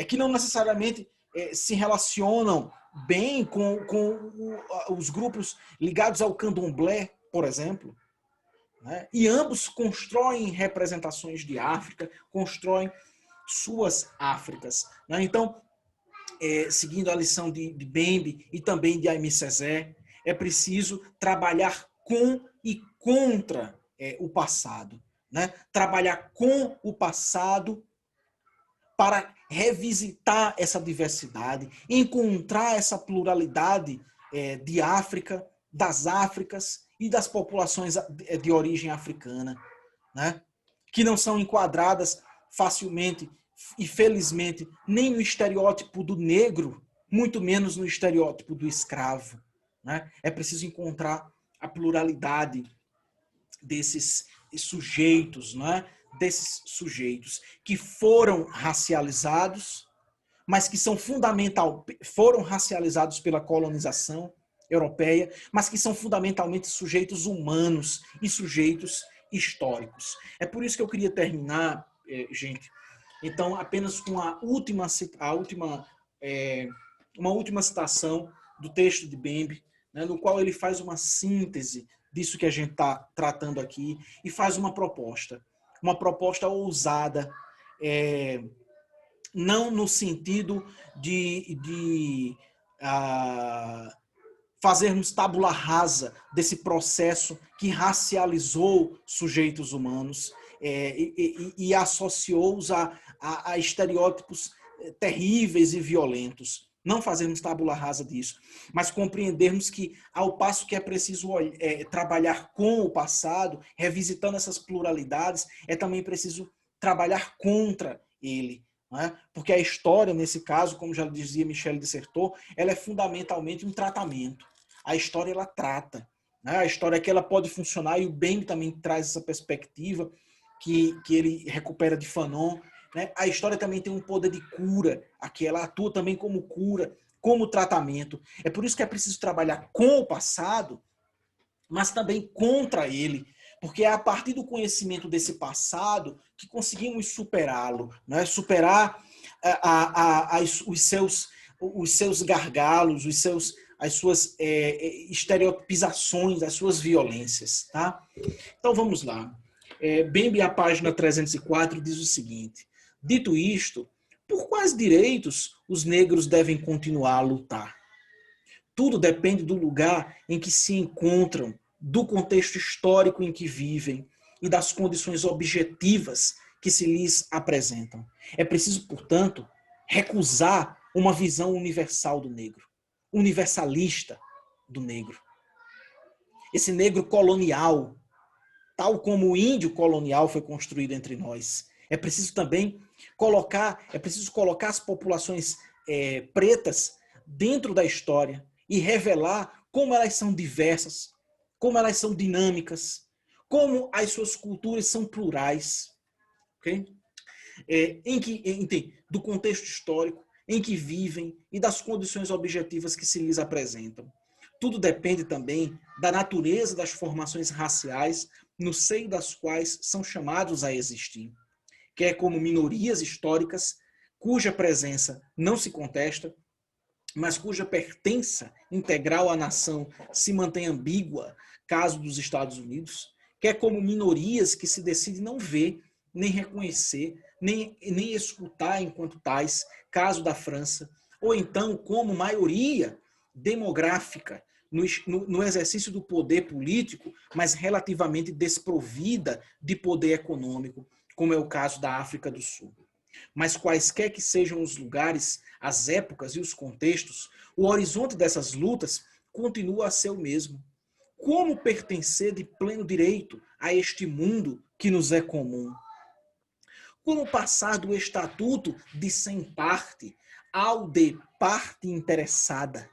Que não necessariamente se relacionam bem com os grupos ligados ao candomblé, por exemplo, né? E ambos constroem representações de África, constroem suas Áfricas, né? Então, seguindo a lição de Bembe e também de Aimé Césaire, é preciso trabalhar com e contra o passado. Né? Trabalhar com o passado para revisitar essa diversidade, encontrar essa pluralidade de África, das Áfricas e das populações de origem africana, né? Que não são enquadradas facilmente e felizmente nem no estereótipo do negro, muito menos no estereótipo do escravo. Né? É preciso encontrar a pluralidade desses sujeitos, não é? Desses sujeitos que foram racializados, mas que são foram racializados pela colonização europeia, mas que são fundamentalmente sujeitos humanos e sujeitos históricos. É por isso que eu queria terminar, gente, então, apenas com uma última citação do texto de Bembe, né, no qual ele faz uma síntese disso que a gente está tratando aqui e faz uma proposta ousada, não no sentido de fazermos tábula rasa desse processo que racializou sujeitos humanos e associou-os a estereótipos terríveis e violentos. Não fazermos tábula rasa disso, mas compreendermos que, ao passo que é preciso trabalhar com o passado, revisitando essas pluralidades, é também preciso trabalhar contra ele. Não é? Porque a história, nesse caso, como já dizia Michel de Certeau, ela é fundamentalmente um tratamento. A história, ela trata. Né? A história que ela pode funcionar, e o Bembe também traz essa perspectiva que ele recupera de Fanon. Né? A história também tem um poder de cura, aqui ela atua também como cura, como tratamento. É por isso que é preciso trabalhar com o passado, mas também contra ele, porque é a partir do conhecimento desse passado que conseguimos superá-lo, né? Superar os seus gargalos, as suas estereotipizações, as suas violências. Tá? Então vamos lá. Bembe, a página 304, diz o seguinte: dito isto, por quais direitos os negros devem continuar a lutar? Tudo depende do lugar em que se encontram, do contexto histórico em que vivem e das condições objetivas que se lhes apresentam. É preciso, portanto, recusar uma visão universal do negro, universalista do negro. Esse negro colonial, tal como o índio colonial foi construído entre nós. É preciso também colocar as populações pretas dentro da história e revelar como elas são diversas, como elas são dinâmicas, como as suas culturas são plurais, okay? Do contexto histórico em que vivem e das condições objetivas que se lhes apresentam. Tudo depende também da natureza das formações raciais no seio das quais são chamados a existir, quer como minorias históricas, cuja presença não se contesta, mas cuja pertença integral à nação se mantém ambígua, caso dos Estados Unidos, quer como minorias que se decidem não ver, nem reconhecer, nem escutar enquanto tais, caso da França, ou então como maioria demográfica no exercício do poder político, mas relativamente desprovida de poder econômico, como é o caso da África do Sul. Mas quaisquer que sejam os lugares, as épocas e os contextos, o horizonte dessas lutas continua a ser o mesmo. Como pertencer de pleno direito a este mundo que nos é comum? Como passar do estatuto de sem parte ao de parte interessada?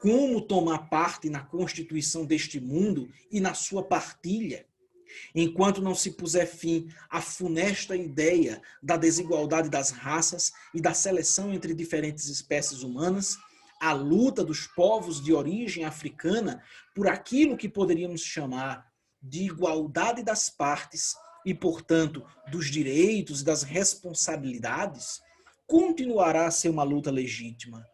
Como tomar parte na constituição deste mundo e na sua partilha? Enquanto não se puser fim à funesta ideia da desigualdade das raças e da seleção entre diferentes espécies humanas, a luta dos povos de origem africana por aquilo que poderíamos chamar de igualdade das partes e, portanto, dos direitos e das responsabilidades, continuará a ser uma luta legítima.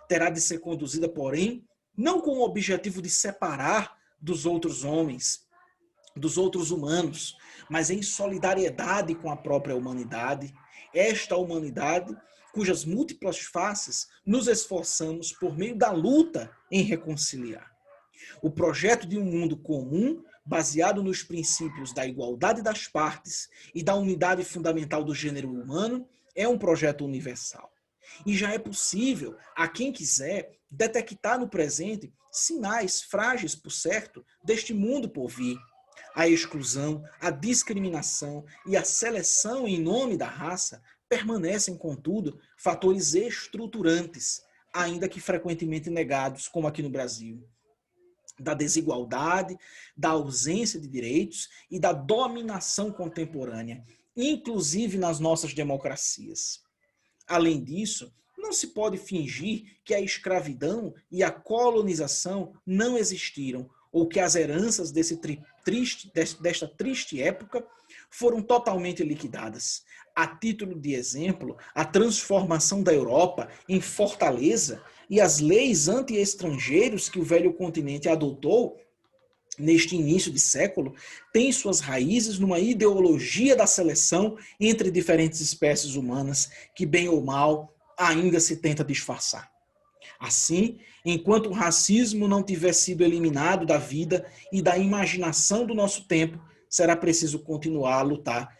Terá de ser conduzida, porém, não com o objetivo de separar dos outros homens, dos outros humanos, mas em solidariedade com a própria humanidade, esta humanidade cujas múltiplas faces nos esforçamos por meio da luta em reconciliar. O projeto de um mundo comum, baseado nos princípios da igualdade das partes e da unidade fundamental do gênero humano, é um projeto universal. E já é possível, a quem quiser, detectar no presente sinais frágeis, por certo, deste mundo por vir. A exclusão, a discriminação e a seleção em nome da raça permanecem, contudo, fatores estruturantes, ainda que frequentemente negados, como aqui no Brasil. da desigualdade, da ausência de direitos e da dominação contemporânea, inclusive nas nossas democracias. Além disso, não se pode fingir que a escravidão e a colonização não existiram, ou que as heranças desta triste época foram totalmente liquidadas. A título de exemplo, a transformação da Europa em fortaleza e as leis anti-estrangeiros que o velho continente adotou neste início de século, têm suas raízes numa ideologia da seleção entre diferentes espécies humanas que, bem ou mal, ainda se tenta disfarçar. Assim, enquanto o racismo não tiver sido eliminado da vida e da imaginação do nosso tempo, será preciso continuar a lutar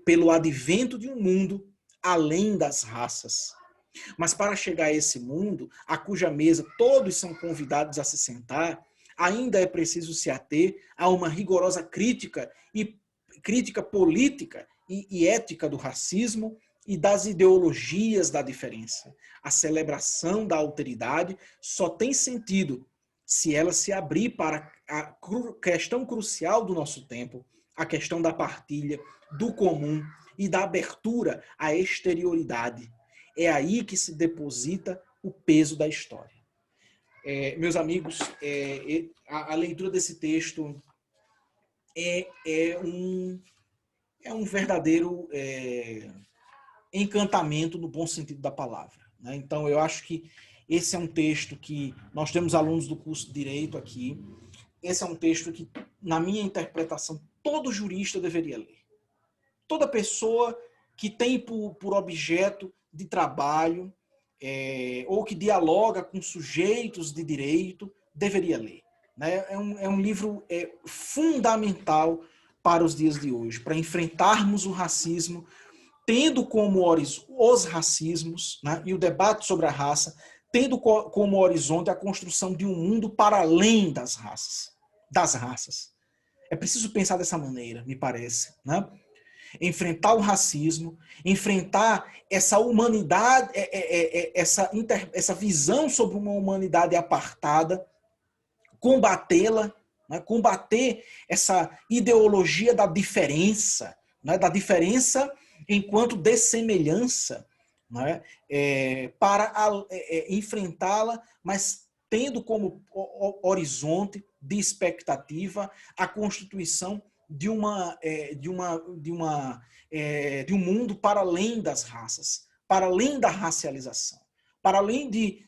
pelo advento de um mundo além das raças. Mas para chegar a esse mundo, a cuja mesa todos são convidados a se sentar, ainda é preciso se ater a uma rigorosa crítica política e ética do racismo e das ideologias da diferença. A celebração da alteridade só tem sentido se ela se abrir para a questão crucial do nosso tempo, a questão da partilha, do comum e da abertura à exterioridade. É aí que se deposita o peso da história. Meus amigos, a leitura desse texto é um verdadeiro encantamento no bom sentido da palavra, né? Então, eu acho que esse é um texto que nós temos alunos do curso de Direito aqui. Esse é um texto que, na minha interpretação, todo jurista deveria ler. Toda pessoa que tem por objeto de trabalho ou que dialoga com sujeitos de direito deveria ler, né? É um livro fundamental para os dias de hoje, para enfrentarmos o racismo, tendo como os racismos, né, e o debate sobre a raça, tendo como horizonte a construção de um mundo para além das raças. É preciso pensar dessa maneira, me parece, né? Enfrentar o racismo, enfrentar essa humanidade, essa visão sobre uma humanidade apartada, combatê-la, né? Combater essa ideologia da diferença, né? Da diferença enquanto dessemelhança, né? Para enfrentá-la, mas tendo como horizonte de expectativa a constituição de um mundo para além das raças, para além da racialização, para além de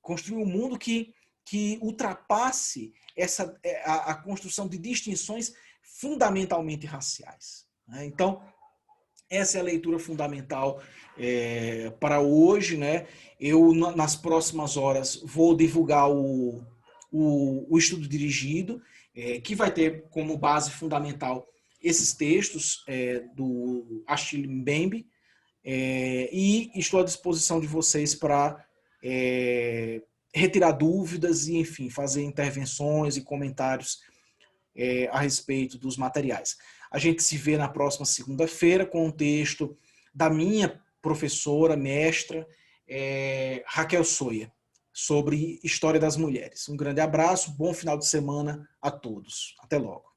construir um mundo que ultrapasse a construção de distinções fundamentalmente raciais, né? Então, essa é a leitura fundamental para hoje, né? Eu, nas próximas horas, vou divulgar o estudo dirigido, que vai ter como base fundamental esses textos do Achille Mbembe, e estou à disposição de vocês para retirar dúvidas e, enfim, fazer intervenções e comentários a respeito dos materiais. A gente se vê na próxima segunda-feira com um texto da minha professora, mestra, Raquel Soia, sobre História das Mulheres. Um grande abraço, bom final de semana a todos. Até logo.